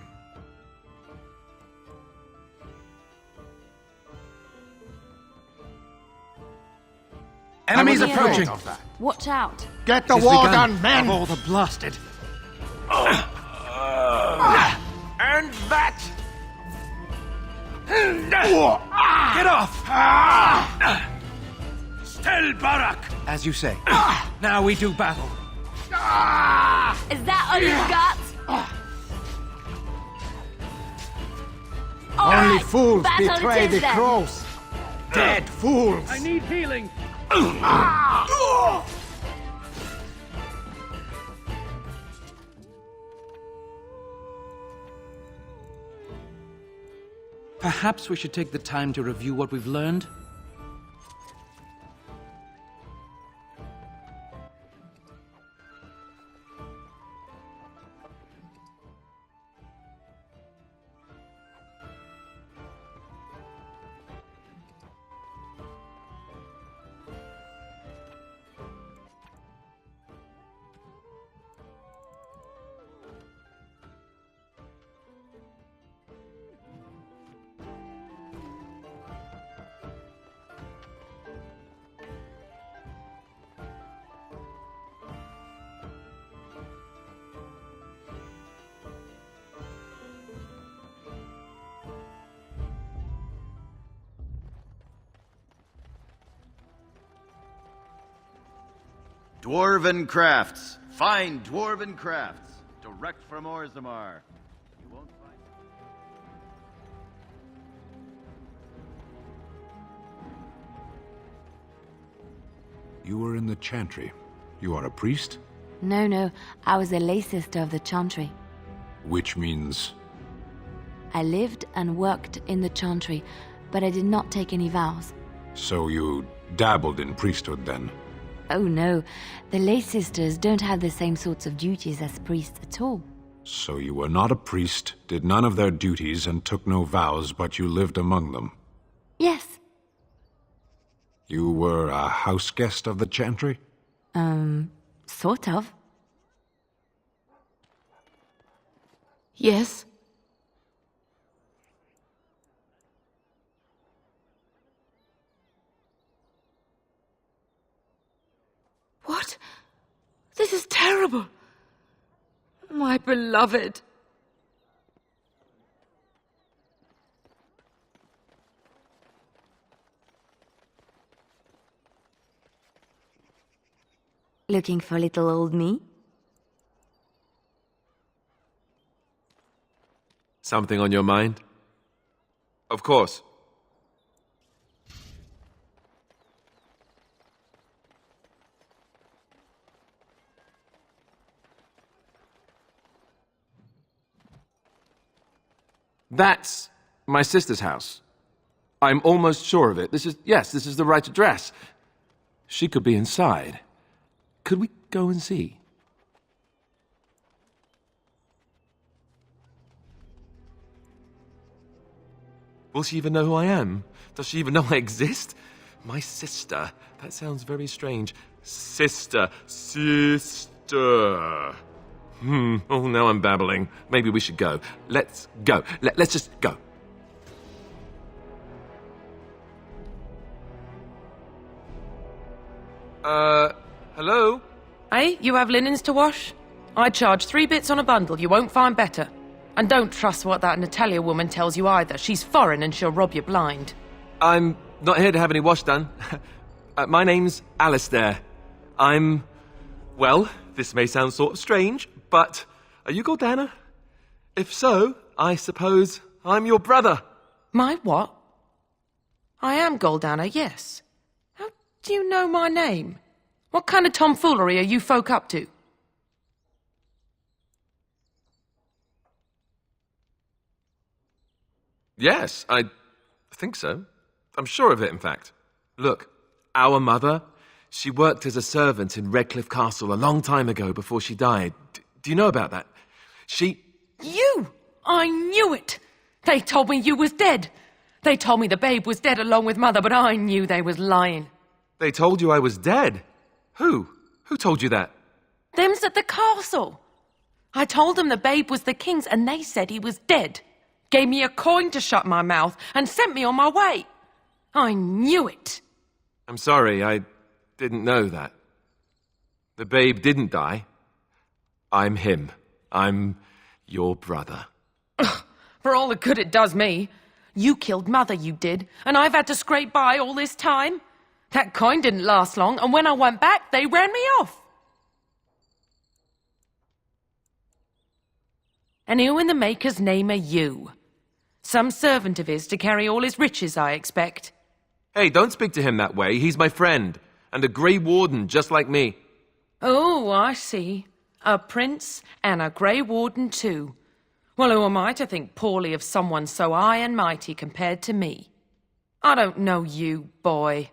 Enemies approaching! Watch out. Get the war gun, men! Of all the blasted. And that! Get off! Still, Barak! As you say. Now we do battle. Is that all you got? Only fools battle betray it is the then. crows. Dead fools! I need healing. Perhaps we should take the time to review what we've learned? Dwarven crafts. Fine dwarven crafts. Direct from Orzammar. You won't find... You were in the Chantry. You are a priest? No, I was a lay sister of the Chantry. Which means... I lived and worked in the Chantry, but I did not take any vows. So you dabbled in priesthood then? Oh no, the lay sisters don't have the same sorts of duties as priests at all. So you were not a priest, did none of their duties, and took no vows, but you lived among them? Yes. You were a house guest of the Chantry? Sort of. Yes. What? This is terrible. My beloved. Looking for little old me? Something on your mind? Of course. That's my sister's house. I'm almost sure of it. This is the right address. She could be inside. Could we go and see? Will she even know who I am? Does she even know I exist? My sister. That sounds very strange. Sister. Oh, now I'm babbling. Maybe we should go. Let's go. Let's just go. Hello? Hey, you have linens to wash? I charge 3 bits on a bundle. You won't find better. And don't trust what that Natalia woman tells you either. She's foreign and she'll rob you blind. I'm not here to have any wash done. My name's Alistair. Well, this may sound sort of strange, but are you Gordana? If so, I suppose I'm your brother. My what? I am Goldana, yes. How do you know my name? What kind of tomfoolery are you folk up to? Yes, I think so. I'm sure of it, in fact. Look, our mother, she worked as a servant in Redcliffe Castle a long time ago before she died. Do you know about that? You! I knew it! They told me you was dead. They told me the babe was dead along with mother, but I knew they was lying. They told you I was dead? Who? Who told you that? Them's at the castle. I told them the babe was the king's and they said he was dead. Gave me a coin to shut my mouth and sent me on my way. I knew it. I'm sorry, I didn't know that. The babe didn't die. I'm him. I'm your brother. Ugh, for all the good it does me. You killed mother, you did, and I've had to scrape by all this time. That coin didn't last long, and when I went back, they ran me off. And who in the Maker's name are you? Some servant of his to carry all his riches, I expect. Hey, don't speak to him that way. He's my friend, and a Grey Warden just like me. Oh, I see. A prince and a Grey Warden too. Well, who am I to think poorly of someone so high and mighty compared to me? I don't know you, boy.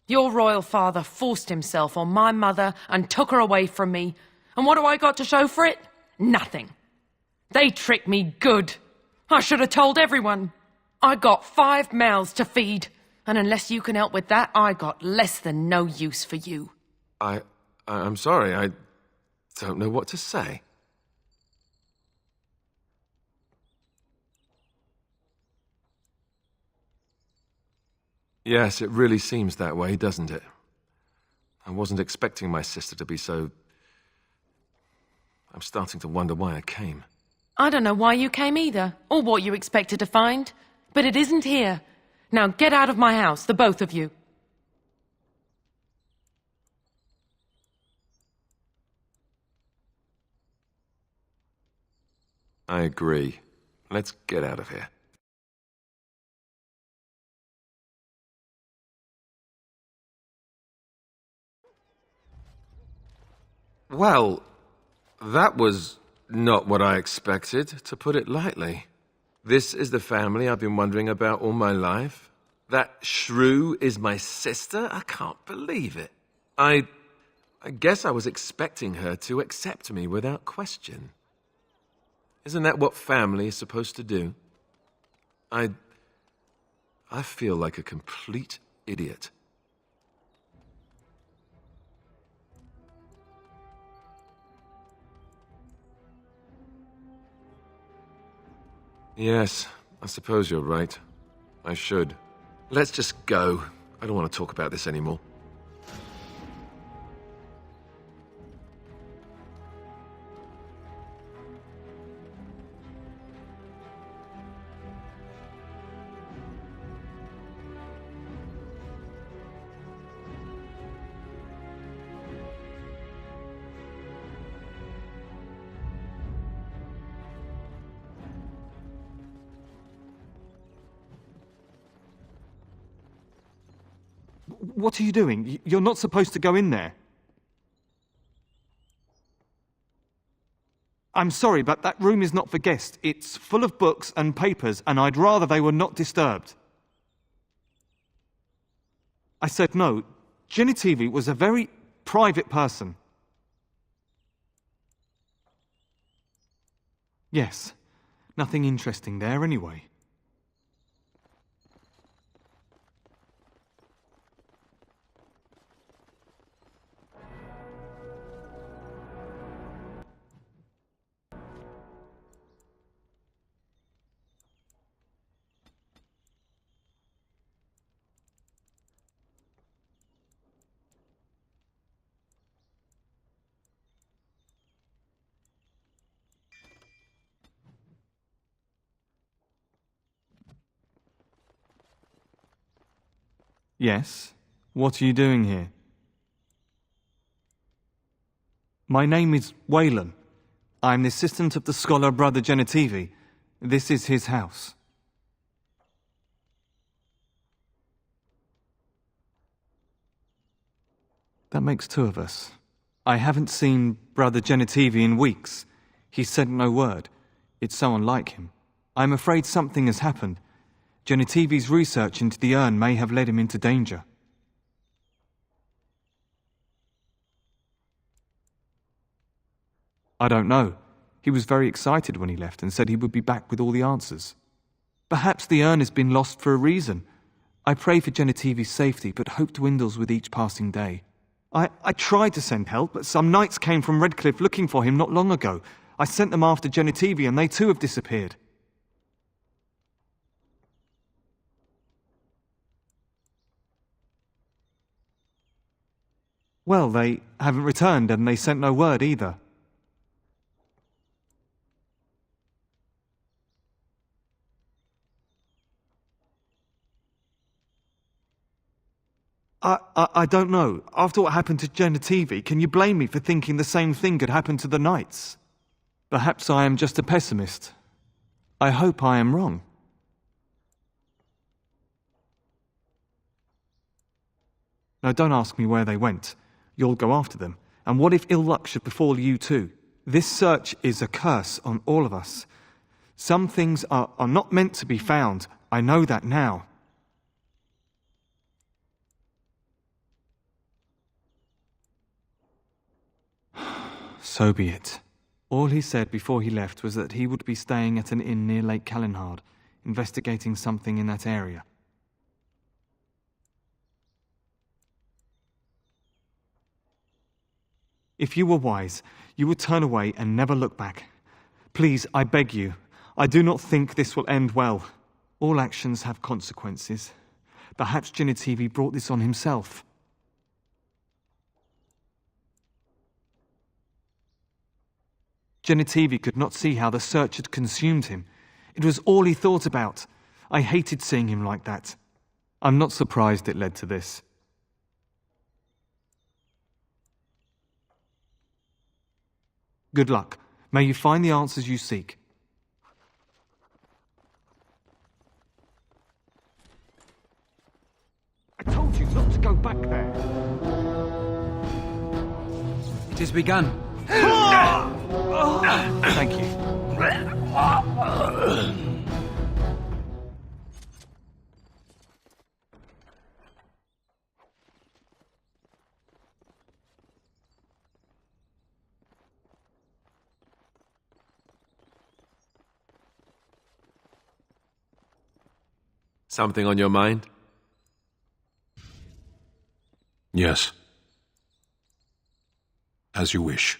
Your royal father forced himself on my mother and took her away from me. And what do I got to show for it? Nothing. They tricked me good. I should have told everyone. I got 5 mouths to feed. And unless you can help with that, I got less than no use for you. I'm sorry. I don't know what to say. Yes, it really seems that way, doesn't it? I wasn't expecting my sister to be so... I'm starting to wonder why I came. I don't know why you came either, or what you expected to find. But it isn't here. Now get out of my house, the both of you. I agree. Let's get out of here. Well, that was not what I expected, to put it lightly. This is the family I've been wondering about all my life. That shrew is my sister? I can't believe it. I guess I was expecting her to accept me without question. Isn't that what family is supposed to do? I feel like a complete idiot. Yes, I suppose you're right. I should. Let's just go. I don't want to talk about this anymore. What are you doing? You're not supposed to go in there. I'm sorry, but that room is not for guests. It's full of books and papers, and I'd rather they were not disturbed. I said no. Genitivi was a very private person. Yes. Nothing interesting there anyway. Yes? What are you doing here? My name is Wayland. I'm the assistant of the scholar Brother Genitivi. This is his house. That makes two of us. I haven't seen Brother Genitivi in weeks. He said no word. It's so unlike him. I'm afraid something has happened. Genitivi's research into the urn may have led him into danger. I don't know. He was very excited when he left and said he would be back with all the answers. Perhaps the urn has been lost for a reason. I pray for Genitivi's safety, but hope dwindles with each passing day. I tried to send help, but some knights came from Redcliffe looking for him not long ago. I sent them after Genitivi, and they too have disappeared. Well, they haven't returned, and they sent no word either. I don't know. After what happened to Genitivi, can you blame me for thinking the same thing could happen to the knights? Perhaps I am just a pessimist. I hope I am wrong. No, don't ask me where they went. You'll go after them. And what if ill luck should befall you too? This search is a curse on all of us. Some things are not meant to be found. I know that now. So be it. All he said before he left was that he would be staying at an inn near Lake Calenhard, investigating something in that area. If you were wise, you would turn away and never look back. Please, I beg you. I do not think this will end well. All actions have consequences. Perhaps Genitivi brought this on himself. Genitivi could not see how the search had consumed him. It was all he thought about. I hated seeing him like that. I'm not surprised it led to this. Good luck. May you find the answers you seek. you not to go back there. It has begun. Thank you. Something on your mind? Yes. As you wish.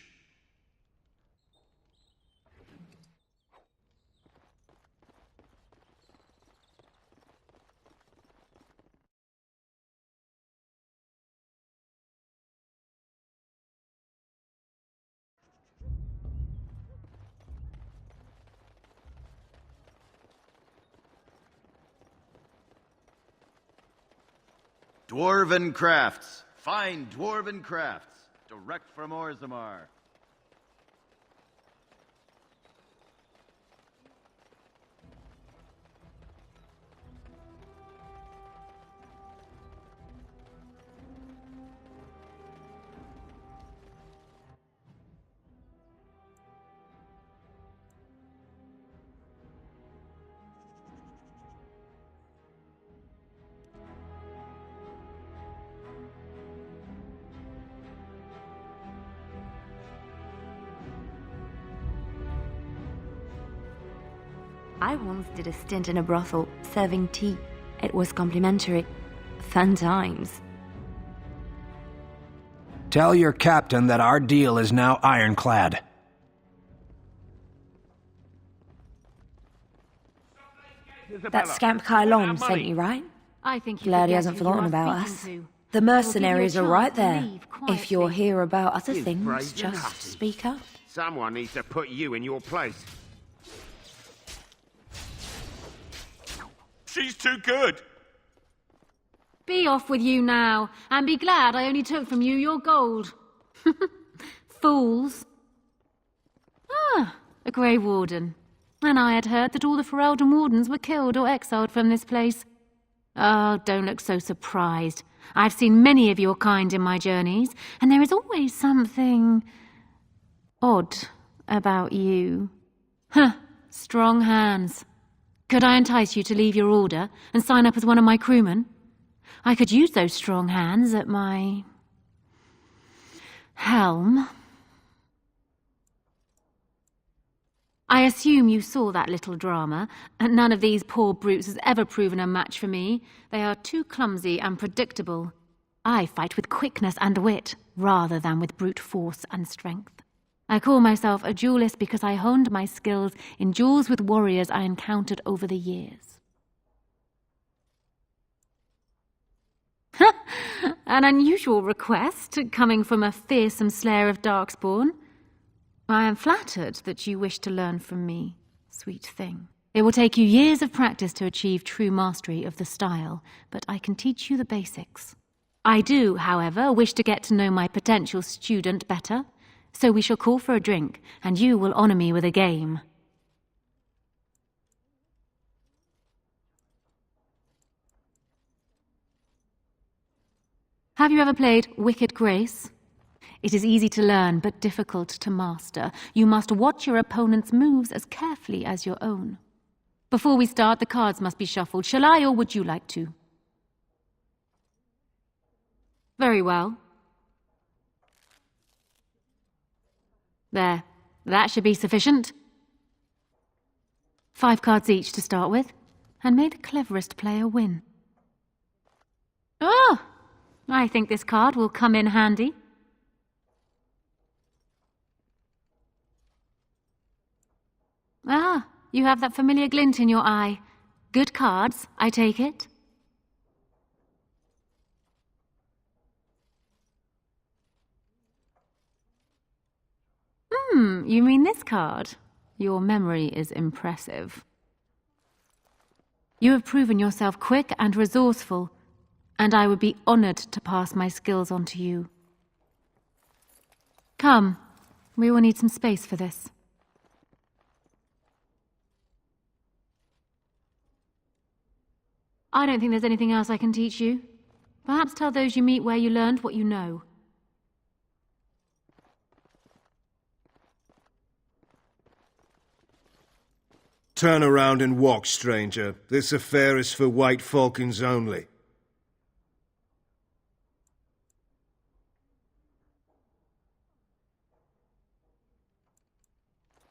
Dwarven crafts. Fine dwarven crafts. Direct from Orzammar. I once did a stint in a brothel, serving tea. It was complimentary. Fun times. Tell your captain that our deal is now ironclad. That scamp Kylon sent you, right? I think Glad he hasn't forgotten about us. The mercenaries are right there. If you're here about other things, just speak up. Someone needs to put you in your place. She's too good. Be off with you now, and be glad I only took from you your gold. Fools. Ah, a Grey Warden. And I had heard that all the Ferelden Wardens were killed or exiled from this place. Oh, don't look so surprised. I've seen many of your kind in my journeys, and there is always something odd about you. Huh, strong hands. Could I entice you to leave your order and sign up as one of my crewmen? I could use those strong hands at my helm. I assume you saw that little drama, and none of these poor brutes has ever proven a match for me. They are too clumsy and predictable. I fight with quickness and wit, rather than with brute force and strength. I call myself a duelist because I honed my skills in duels with warriors I encountered over the years. An unusual request, coming from a fearsome slayer of Darkspawn. I am flattered that you wish to learn from me, sweet thing. It will take you years of practice to achieve true mastery of the style, but I can teach you the basics. I do, however, wish to get to know my potential student better, so we shall call for a drink, and you will honor me with a game. Have you ever played Wicked Grace? It is easy to learn, but difficult to master. You must watch your opponent's moves as carefully as your own. Before we start, the cards must be shuffled. Shall I, or would you like to? Very well. There. That should be sufficient. 5 cards each to start with, and may the cleverest player win. Oh! I think this card will come in handy. Ah, you have that familiar glint in your eye. Good cards, I take it. You mean this card? Your memory is impressive. You have proven yourself quick and resourceful, and I would be honored to pass my skills on to you. Come, we will need some space for this. I don't think there's anything else I can teach you. Perhaps tell those you meet where you learned what you know. Turn around and walk, stranger. This affair is for White Falcons only.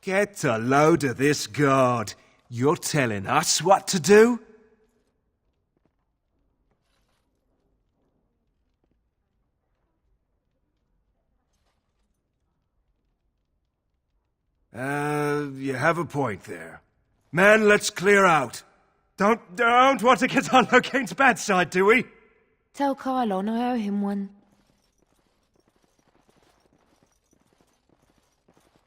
Get a load of this guard. You're telling us what to do? You have a point there. Man, let's clear out. Don't want to get on Locane's bad side, do we? Tell Kylon I owe him one.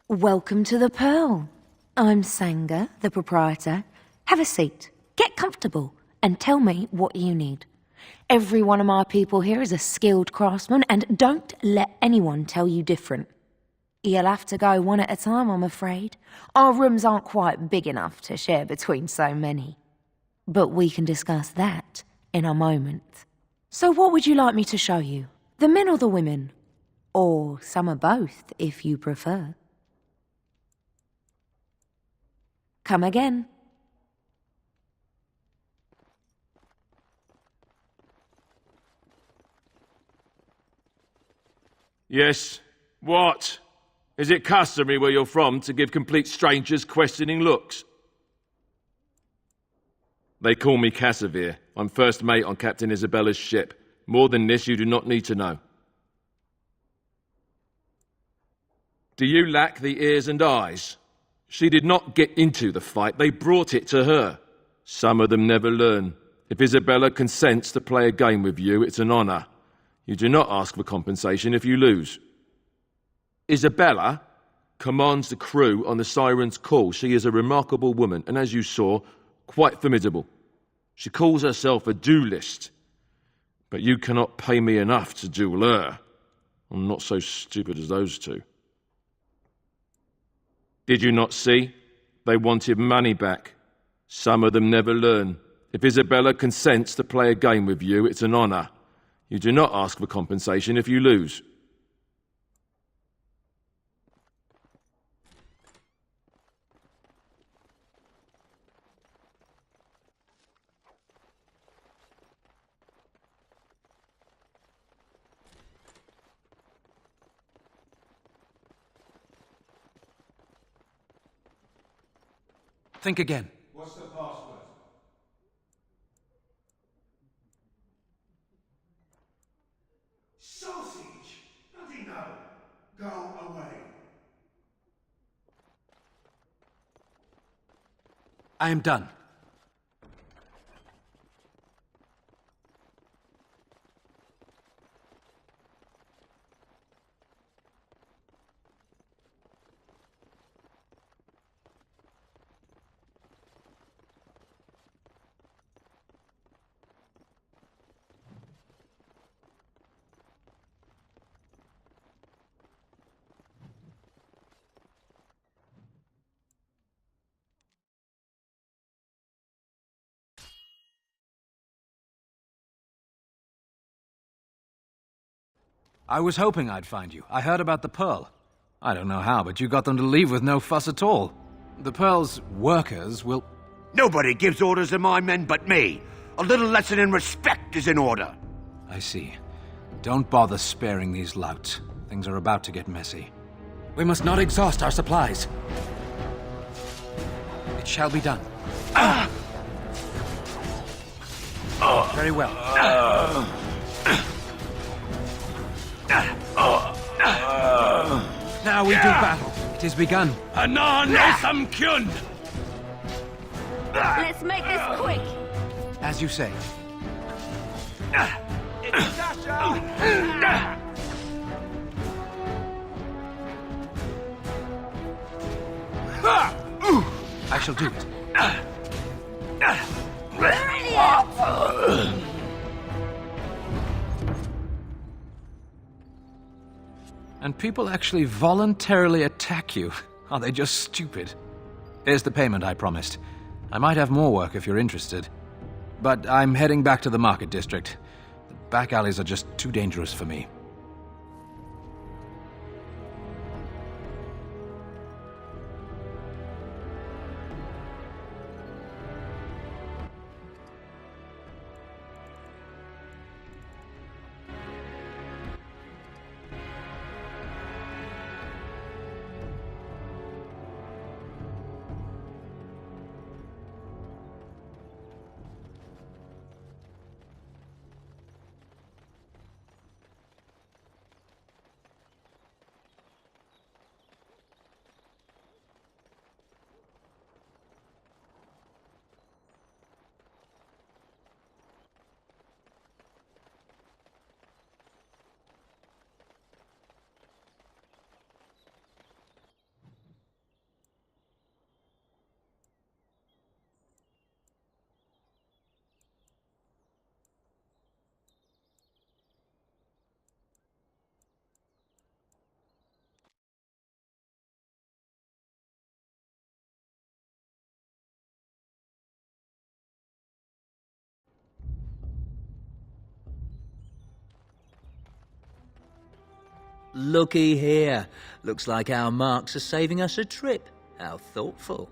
Welcome to the Pearl. I'm Sanga, the proprietor. Have a seat, get comfortable, and tell me what you need. Every one of my people here is a skilled craftsman, and don't let anyone tell you different. You'll have to go one at a time, I'm afraid. Our rooms aren't quite big enough to share between so many. But we can discuss that in a moment. So what would you like me to show you? The men or the women? Or some of both, if you prefer. Come again. Yes. What? Is it customary where you're from to give complete strangers questioning looks? They call me Cassavir. I'm first mate on Captain Isabella's ship. More than this you do not need to know. Do you lack the ears and eyes? She did not get into the fight, they brought it to her. Some of them never learn. If Isabella consents to play a game with you, it's an honour. You do not ask for compensation if you lose. Isabella commands the crew on the Siren's call. She is a remarkable woman, and as you saw, quite formidable. She calls herself a duelist, but you cannot pay me enough to duel her. I'm not so stupid as those two. Did you not see? They wanted money back. Some of them never learn. If Isabella consents to play a game with you, it's an honour. You do not ask for compensation if you lose. Think again. What's the password? Sausage! Bloody no! Go away. I am done. I was hoping I'd find you. I heard about the Pearl. I don't know how, but you got them to leave with no fuss at all. The Pearl's workers will... Nobody gives orders to my men but me. A little lesson in respect is in order. I see. Don't bother sparing these louts. Things are about to get messy. We must not exhaust our supplies. It shall be done. Very well. Now we do battle. It is begun. Let's make this quick. As you say. I shall do it. And people actually voluntarily attack you. Are they just stupid? Here's the payment I promised. I might have more work if you're interested. But I'm heading back to the market district. The Back alleys are just too dangerous for me. Looky here. Looks like our marks are saving us a trip. How thoughtful.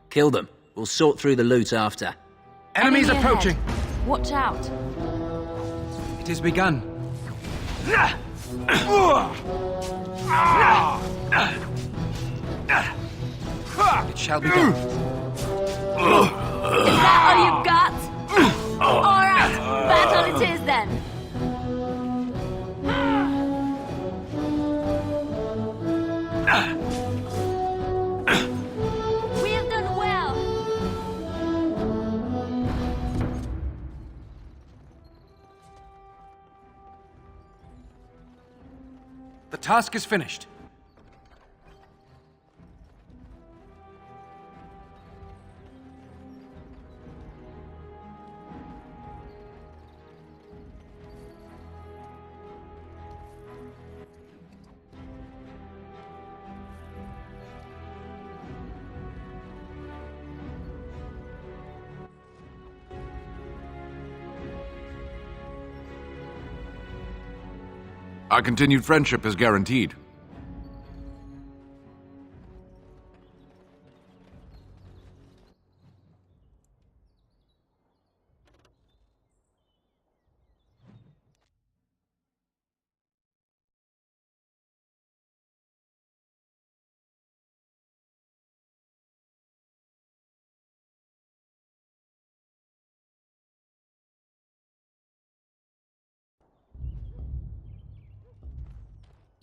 Kill them. We'll sort through the loot after. Enemies Enemy approaching! ahead. Watch out. It has begun. It shall be done. Is that all you've got? Alright, battle it is then. We have done well. The task is finished. Our continued friendship is guaranteed.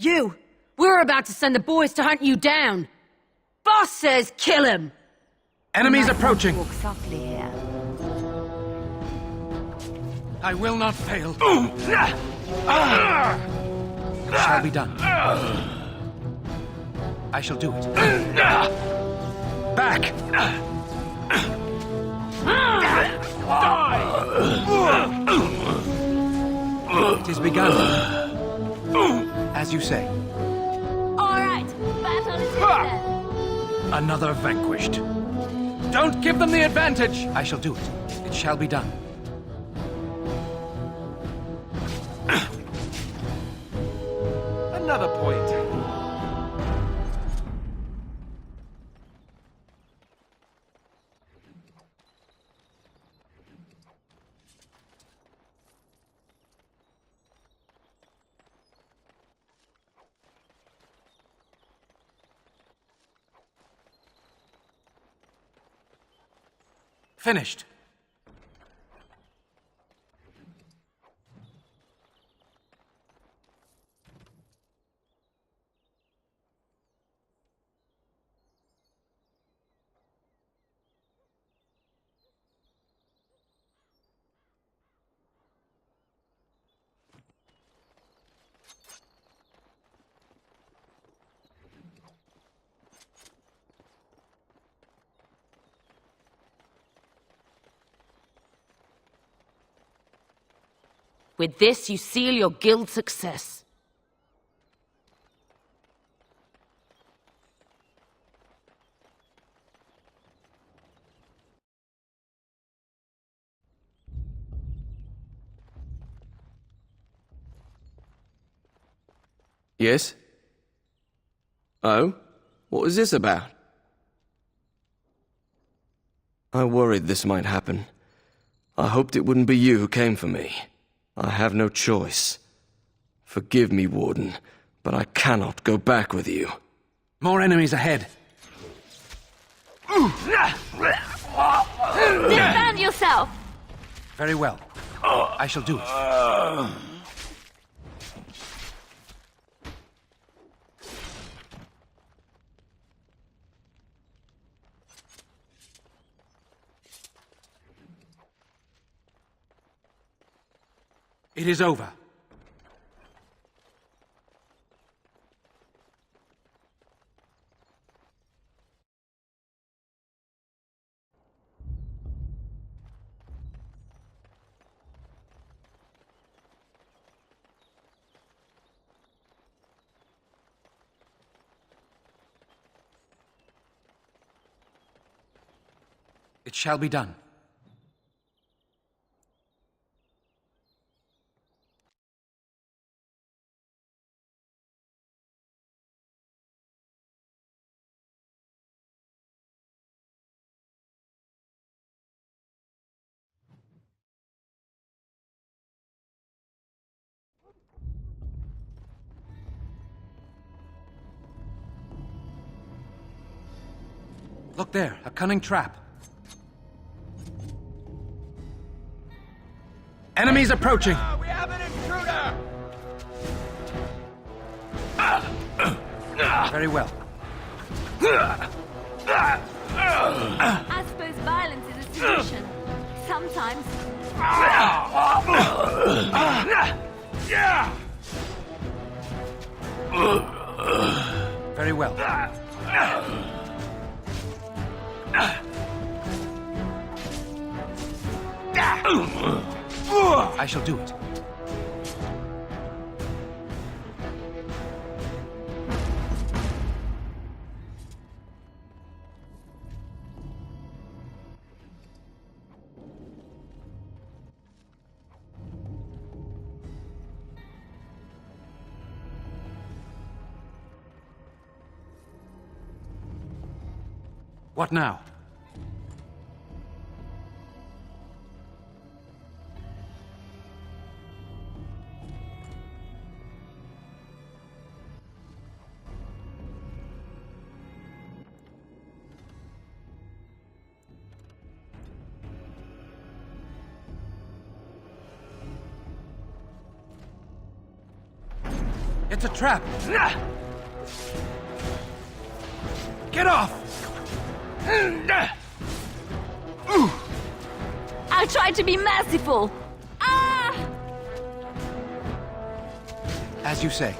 You! We're about to send the boys to hunt you down! Boss says kill him! Enemies approaching! Walk softly here. I will not fail. It shall be done. I shall do it. Back! It is begun. As you say. Alright, battle it is then. Another vanquished. Don't give them the advantage! I shall do it. It shall be done. Another point. Finished. With this, you seal your guild's success. Yes? Oh? What was this about? I worried this might happen. I hoped it wouldn't be you who came for me. I have no choice. Forgive me, Warden, but I cannot go back with you. More enemies ahead. Defend yourself! Very well. I shall do it. It is over. It shall be done. Look there, a cunning trap. Enemies approaching! We have an intruder! Very well. I suppose violence is a solution. Sometimes. Very well. I shall do it. What now? It's a trap! Get off! I'll try to be merciful. Ah! As you say.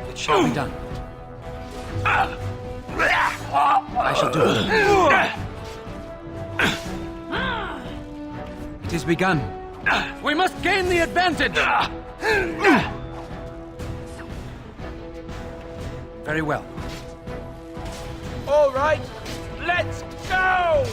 It shall be done. I shall do it. It is begun. We must gain the advantage! Very well. All right, let's go!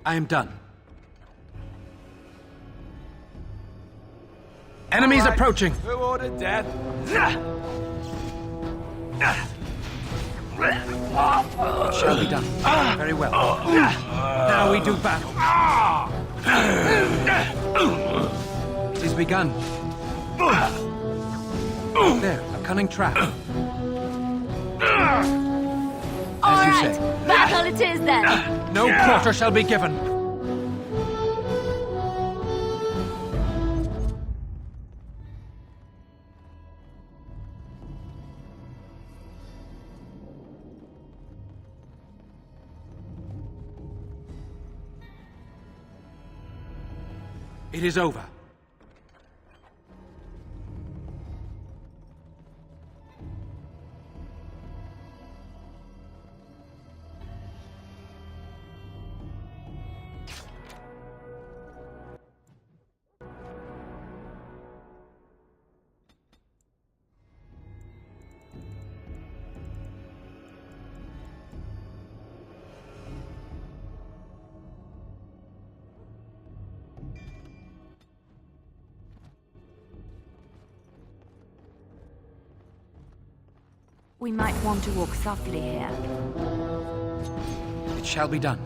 I am done. Enemies approaching! Who ordered death? It shall be done. Very well. Now we do battle. It is begun. There, a cunning trap. As you Alright, say. battle it is then. No quarter shall be given. It is over. We might want to walk softly here. It shall be done.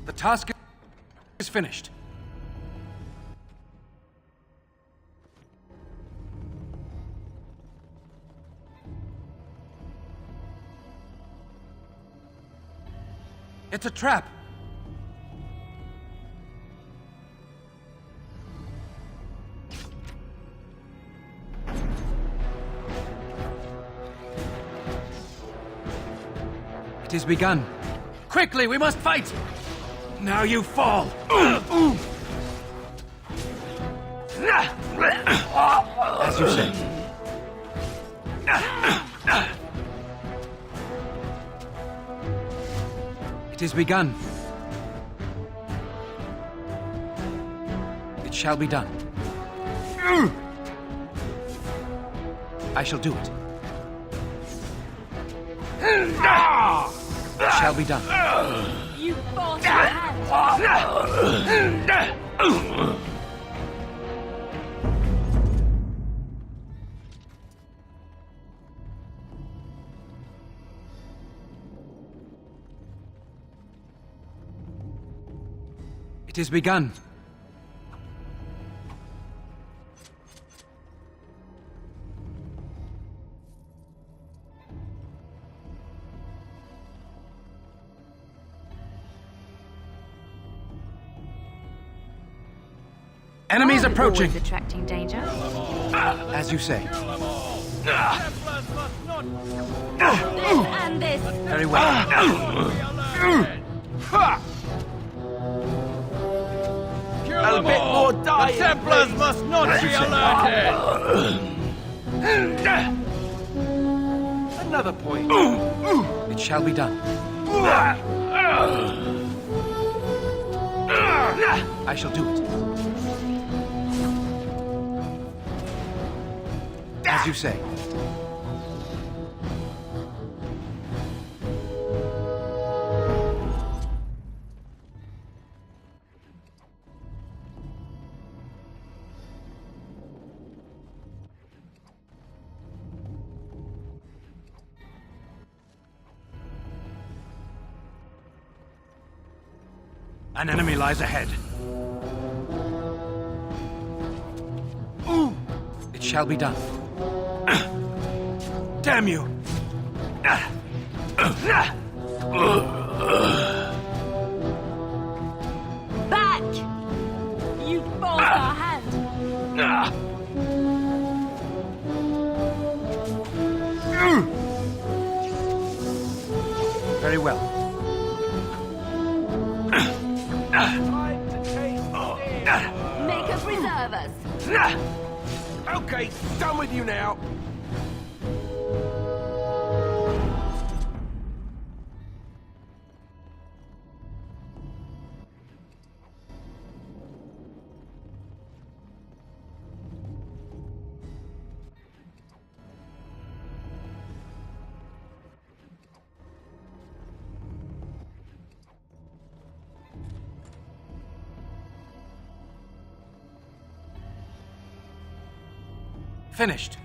The task is finished. It's a trap. It is begun. Quickly, we must fight! Now you fall! As you say. It is begun. It shall be done. I shall do it. It shall be done. You forced your hand. It is begun. Enemies approaching. Always attracting danger. As you say. This and this. Very well. A bit more dying. The Templars must not be alerted! Another point. It shall be done. I shall do it. As you say. An enemy lies ahead. It shall be done. Damn you! Back! You forced our hand! Very well. Make her preserve us! Okay, done with you now. Finished.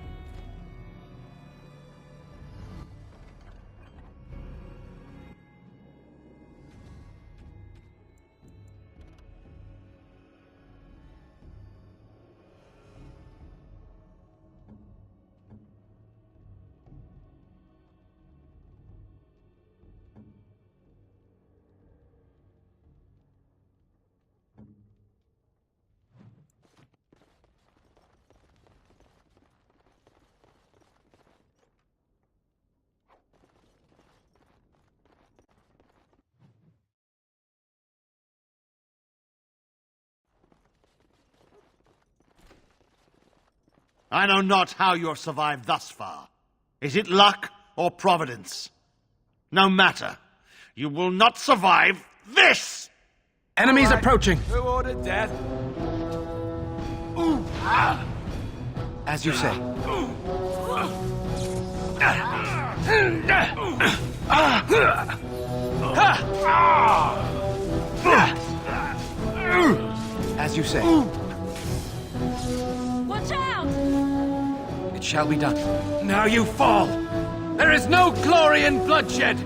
I know not how you have survived thus far. Is it luck or providence? No matter. You will not survive this! Enemies approaching! Who ordered death? As you say. As you say. Watch out! It shall be done. Now you fall! There is no glory in bloodshed!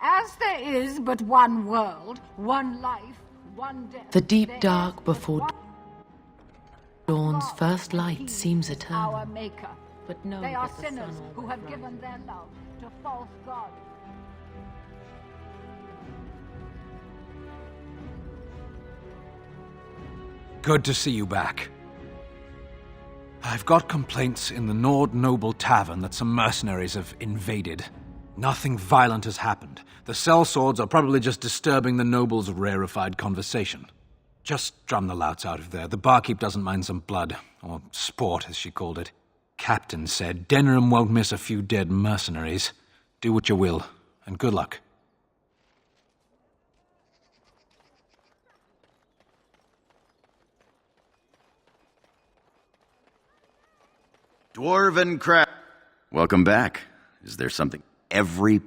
As there is but one world, one life, one death. The deep dark before dawn's first light seems eternal. Our Maker. But know they are that the sinners sun who have given their love to false gods. Good to see you back. I've got complaints in the Nord Noble Tavern that some mercenaries have invaded. Nothing violent has happened. The sellswords are probably just disturbing the noble's rarefied conversation. Just drum the louts out of there. The barkeep doesn't mind some blood, or sport, as she called it. Captain said Denham won't miss a few dead mercenaries. Do what you will, and good luck. Dwarven Craft. Welcome back. Is there something every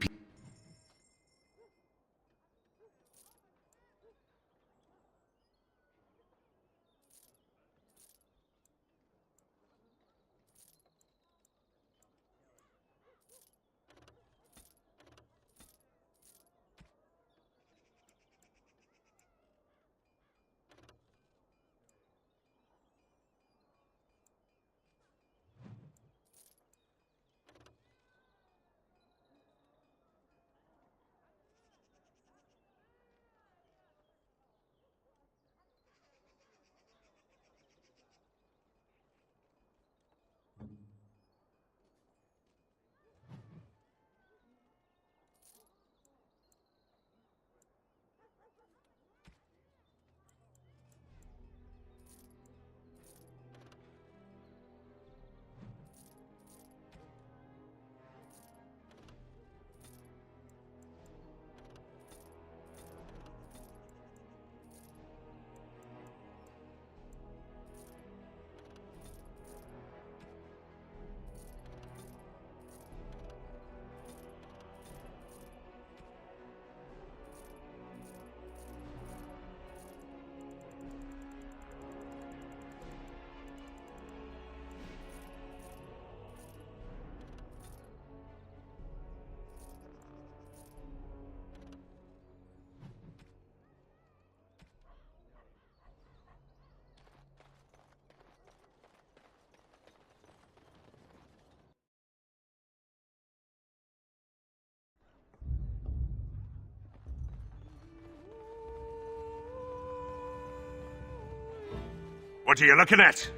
What are you looking at?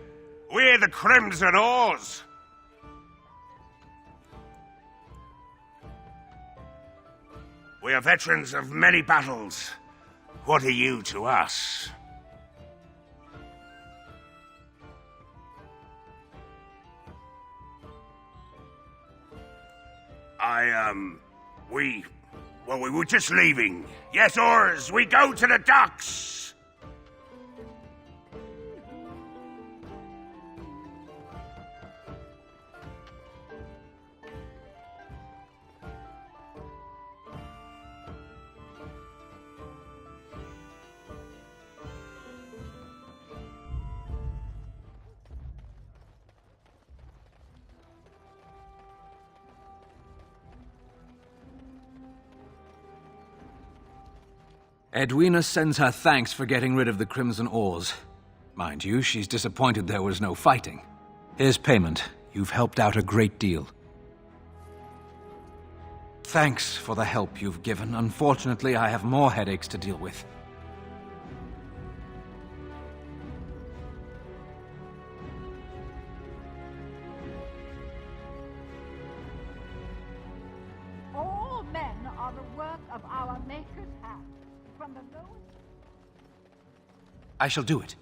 We're the Crimson Oars. We are veterans of many battles. What are you to us? We were just leaving. Yes, oars, we go to the docks! Edwina sends her thanks for getting rid of the Crimson Oars. Mind you, she's disappointed there was no fighting. Here's payment. You've helped out a great deal. Thanks for the help you've given. Unfortunately, I have more headaches to deal with. All men are the work of our Maker's hand. From the lowest... I shall do it.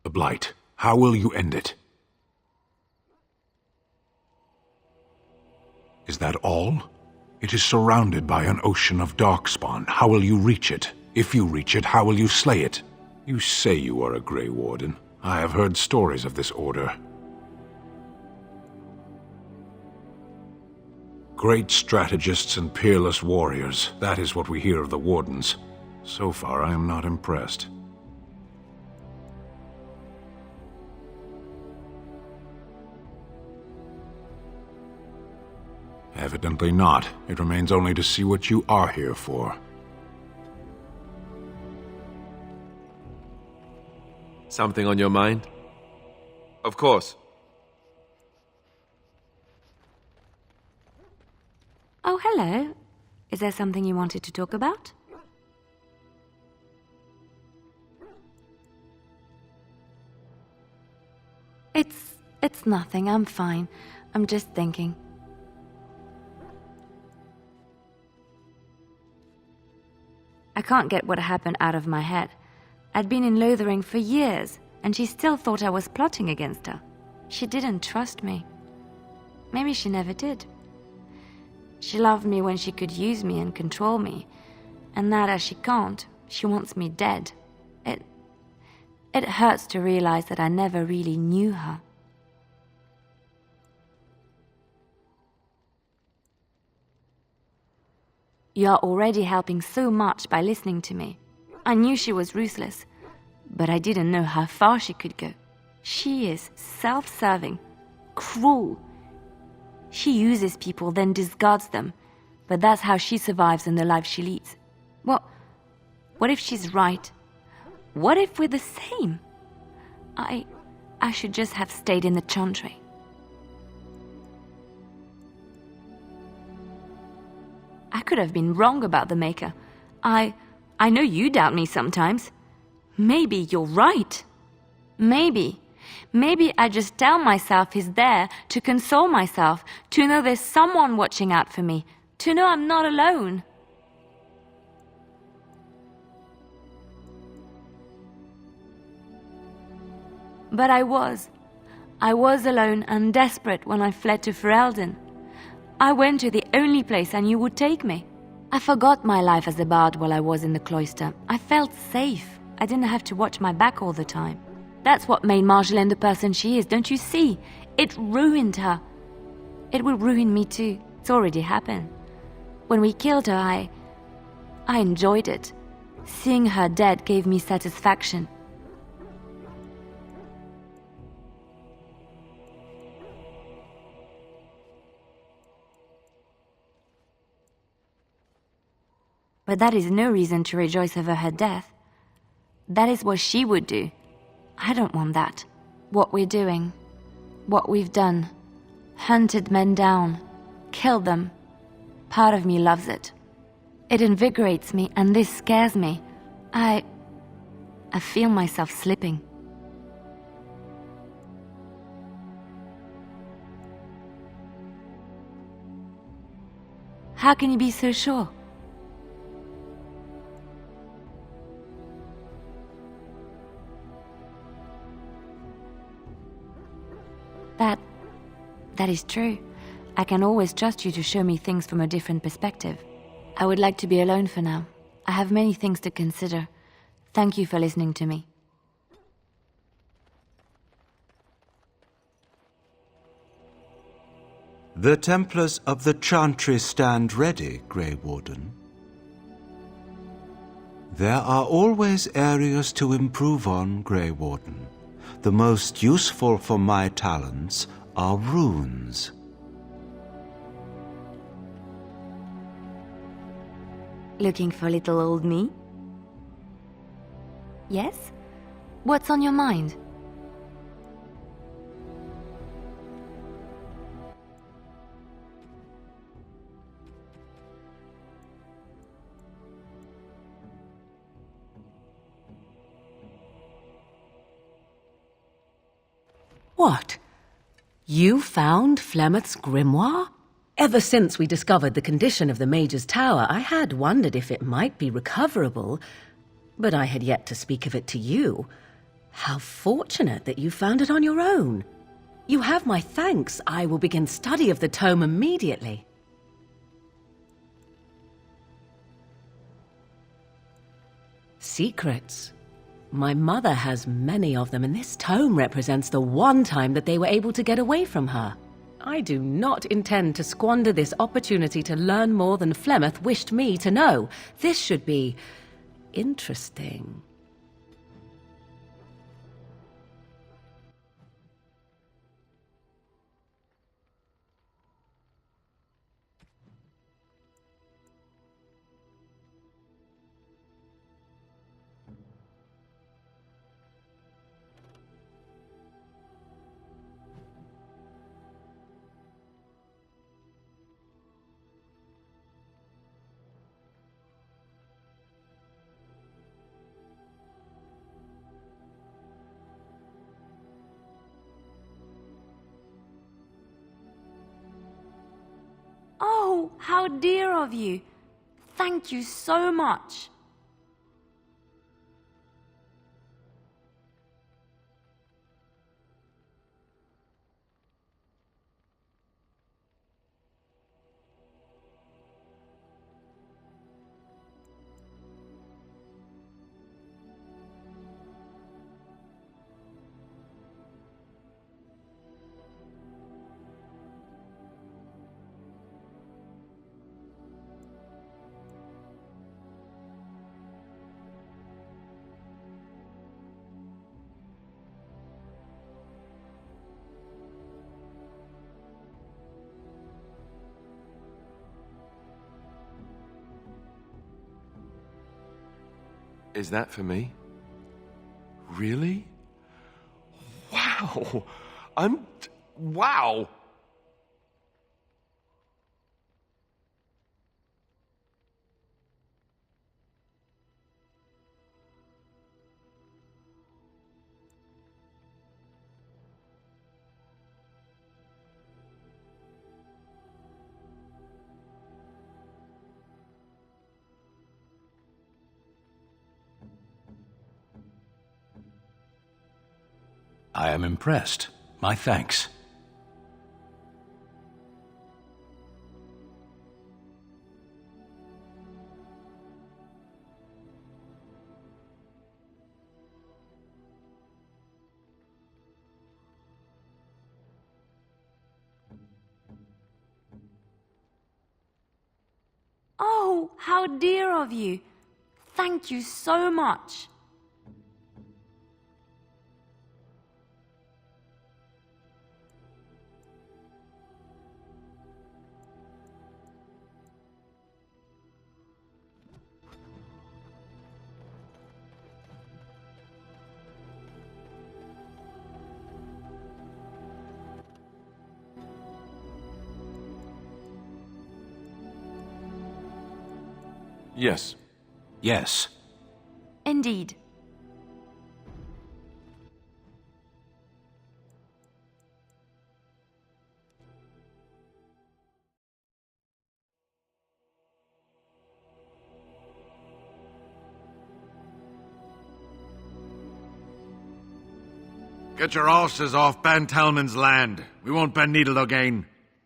The Blight. How will you end it? Is that all? It is surrounded by an ocean of darkspawn. How will you reach it? If you reach it, how will you slay it? You say you are a Grey Warden. I have heard stories of this order. Great strategists and peerless warriors. That is what we hear of the Wardens. So far, I am not impressed. Evidently not. It remains only to see what you are here for. Something on your mind? Of course. Oh, hello. Is there something you wanted to talk about? It's nothing. I'm fine. I'm just thinking. I can't get what happened out of my head. I'd been in Lothering for years, and she still thought I was plotting against her. She didn't trust me. Maybe she never did. She loved me when she could use me and control me, and now that she can't, she wants me dead. It hurts to realize that I never really knew her. You're already helping so much by listening to me. I knew she was ruthless, but I didn't know how far she could go. She is self-serving, cruel. She uses people, then discards them, but that's how she survives in the life she leads. What if she's right? What if we're the same? I should just have stayed in the Chantry. I could have been wrong about the Maker. I know you doubt me sometimes. Maybe you're right. Maybe I just tell myself he's there to console myself, to know there's someone watching out for me, to know I'm not alone. But I was alone and desperate when I fled to Ferelden. I went to the only place I knew would take me. I forgot my life as a bard while I was in the cloister. I felt safe. I didn't have to watch my back all the time. That's what made Marjolaine the person she is, don't you see? It ruined her. It will ruin me too. It's already happened. When we killed her, I enjoyed it. Seeing her dead gave me satisfaction. But that is no reason to rejoice over her death. That is what she would do. I don't want that. What we're doing, what we've done, hunted men down, killed them. Part of me loves it. It invigorates me, and this scares me. I feel myself slipping. How can you be so sure? That is true. I can always trust you to show me things from a different perspective. I would like to be alone for now. I have many things to consider. Thank you for listening to me. The Templars of the Chantry stand ready, Grey Warden. There are always areas to improve on, Grey Warden. The most useful for my talents are runes. Looking for little old me? Yes? What's on your mind? What? You found Flemeth's grimoire? Ever since we discovered the condition of the Mage's Tower, I had wondered if it might be recoverable, but I had yet to speak of it to you. How fortunate that you found it on your own. You have my thanks. I will begin study of the tome immediately. Secrets. My mother has many of them, and this tome represents the one time that they were able to get away from her. I do not intend to squander this opportunity to learn more than Flemeth wished me to know. This should be interesting. Oh, how dear of you. Thank you so much. Is that for me? Really? Wow! Wow! I am impressed. My thanks. Oh, how dear of you. Thank you so much. Yes. Yes. Indeed. Get your horses off Ben Talman's land. We won't bend needle Logain.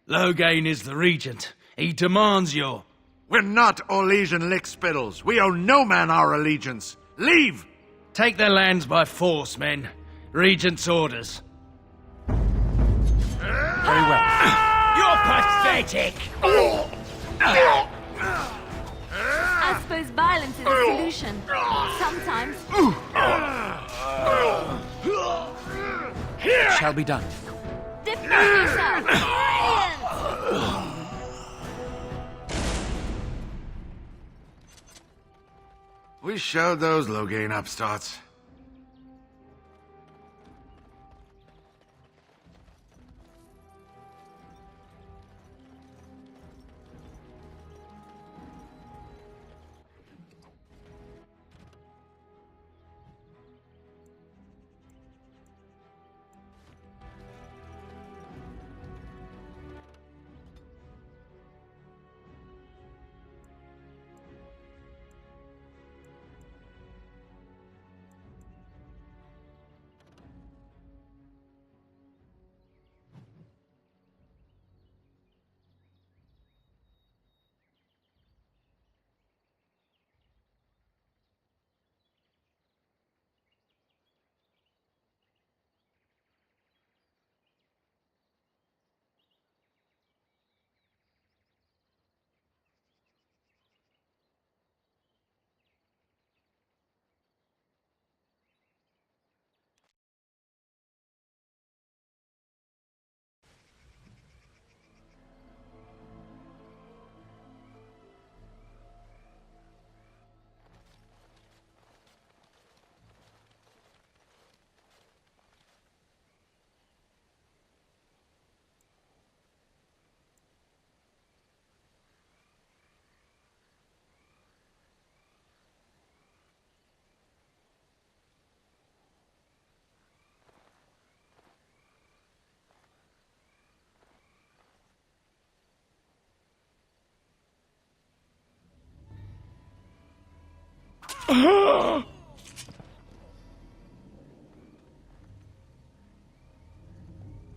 Logain is the regent. He demands your... We're not Orlesian lickspittles. We owe no man our allegiance. Leave! Take their lands by force, men. Regent's orders. Very well. You're pathetic! I suppose violence is a solution. Sometimes. Shall be done. Defend yourself! Brilliant! We showed those Logain upstarts.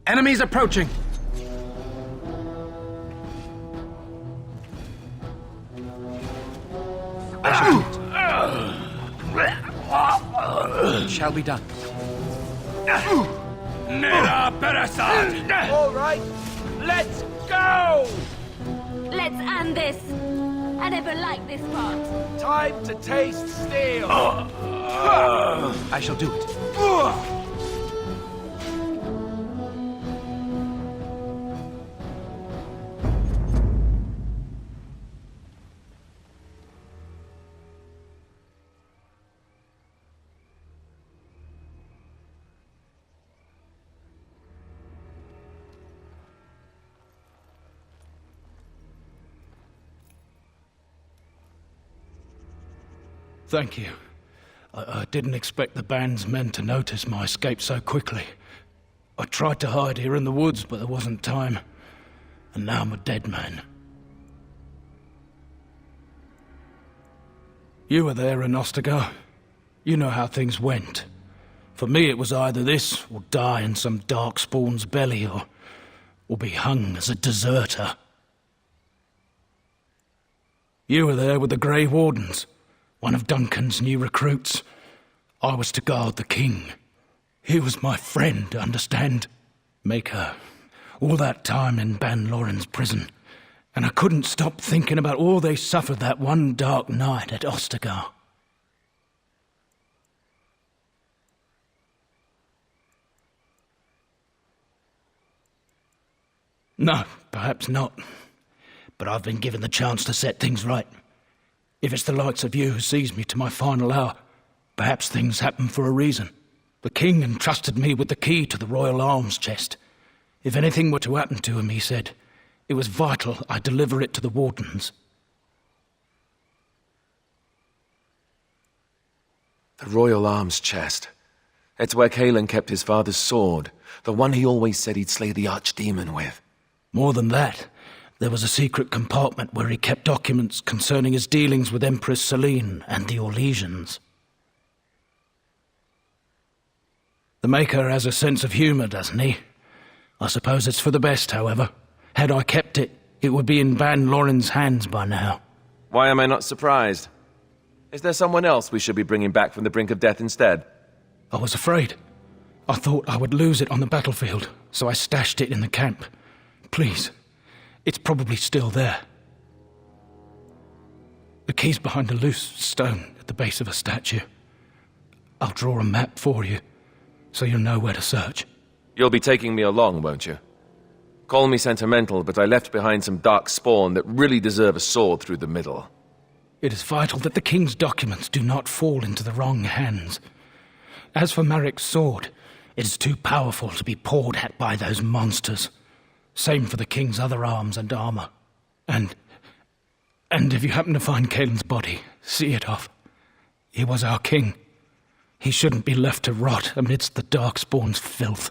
Enemies approaching! It shall be done. Nera Perasad! All right, let's go! Let's end this. I never liked this part. Time to taste steel. I shall do it. Thank you. I didn't expect the band's men to notice my escape so quickly. I tried to hide here in the woods, but there wasn't time. And now I'm a dead man. You were there in Ostagar. You know how things went. For me, it was either this, or die in some darkspawn's belly, or be hung as a deserter. You were there with the Grey Wardens, one of Duncan's new recruits. I was to guard the king. He was my friend, understand? Maker. All that time in Ban Loren's prison. And I couldn't stop thinking about all they suffered that one dark night at Ostagar. No, perhaps not. But I've been given the chance to set things right. If it's the likes of you who sees me to my final hour, perhaps things happen for a reason. The king entrusted me with the key to the royal arms chest. If anything were to happen to him, he said, it was vital I deliver it to the wardens. The royal arms chest. It's where Caelan kept his father's sword, the one he always said he'd slay the archdemon with. More than that, there was a secret compartment where he kept documents concerning his dealings with Empress Selene and the Orlesians. The Maker has a sense of humor, doesn't he? I suppose it's for the best, however. Had I kept it, it would be in Van Loren's hands by now. Why am I not surprised? Is there someone else we should be bringing back from the brink of death instead? I was afraid. I thought I would lose it on the battlefield, so I stashed it in the camp. Please, it's probably still there. The key's behind a loose stone at the base of a statue. I'll draw a map for you, so you'll know where to search. You'll be taking me along, won't you? Call me sentimental, but I left behind some dark spawn that really deserve a sword through the middle. It is vital that the king's documents do not fall into the wrong hands. As for Marik's sword, it is too powerful to be pawed at by those monsters. Same for the king's other arms and armor. And if you happen to find Caelan's body, see it off. He was our king. He shouldn't be left to rot amidst the Darkspawn's filth.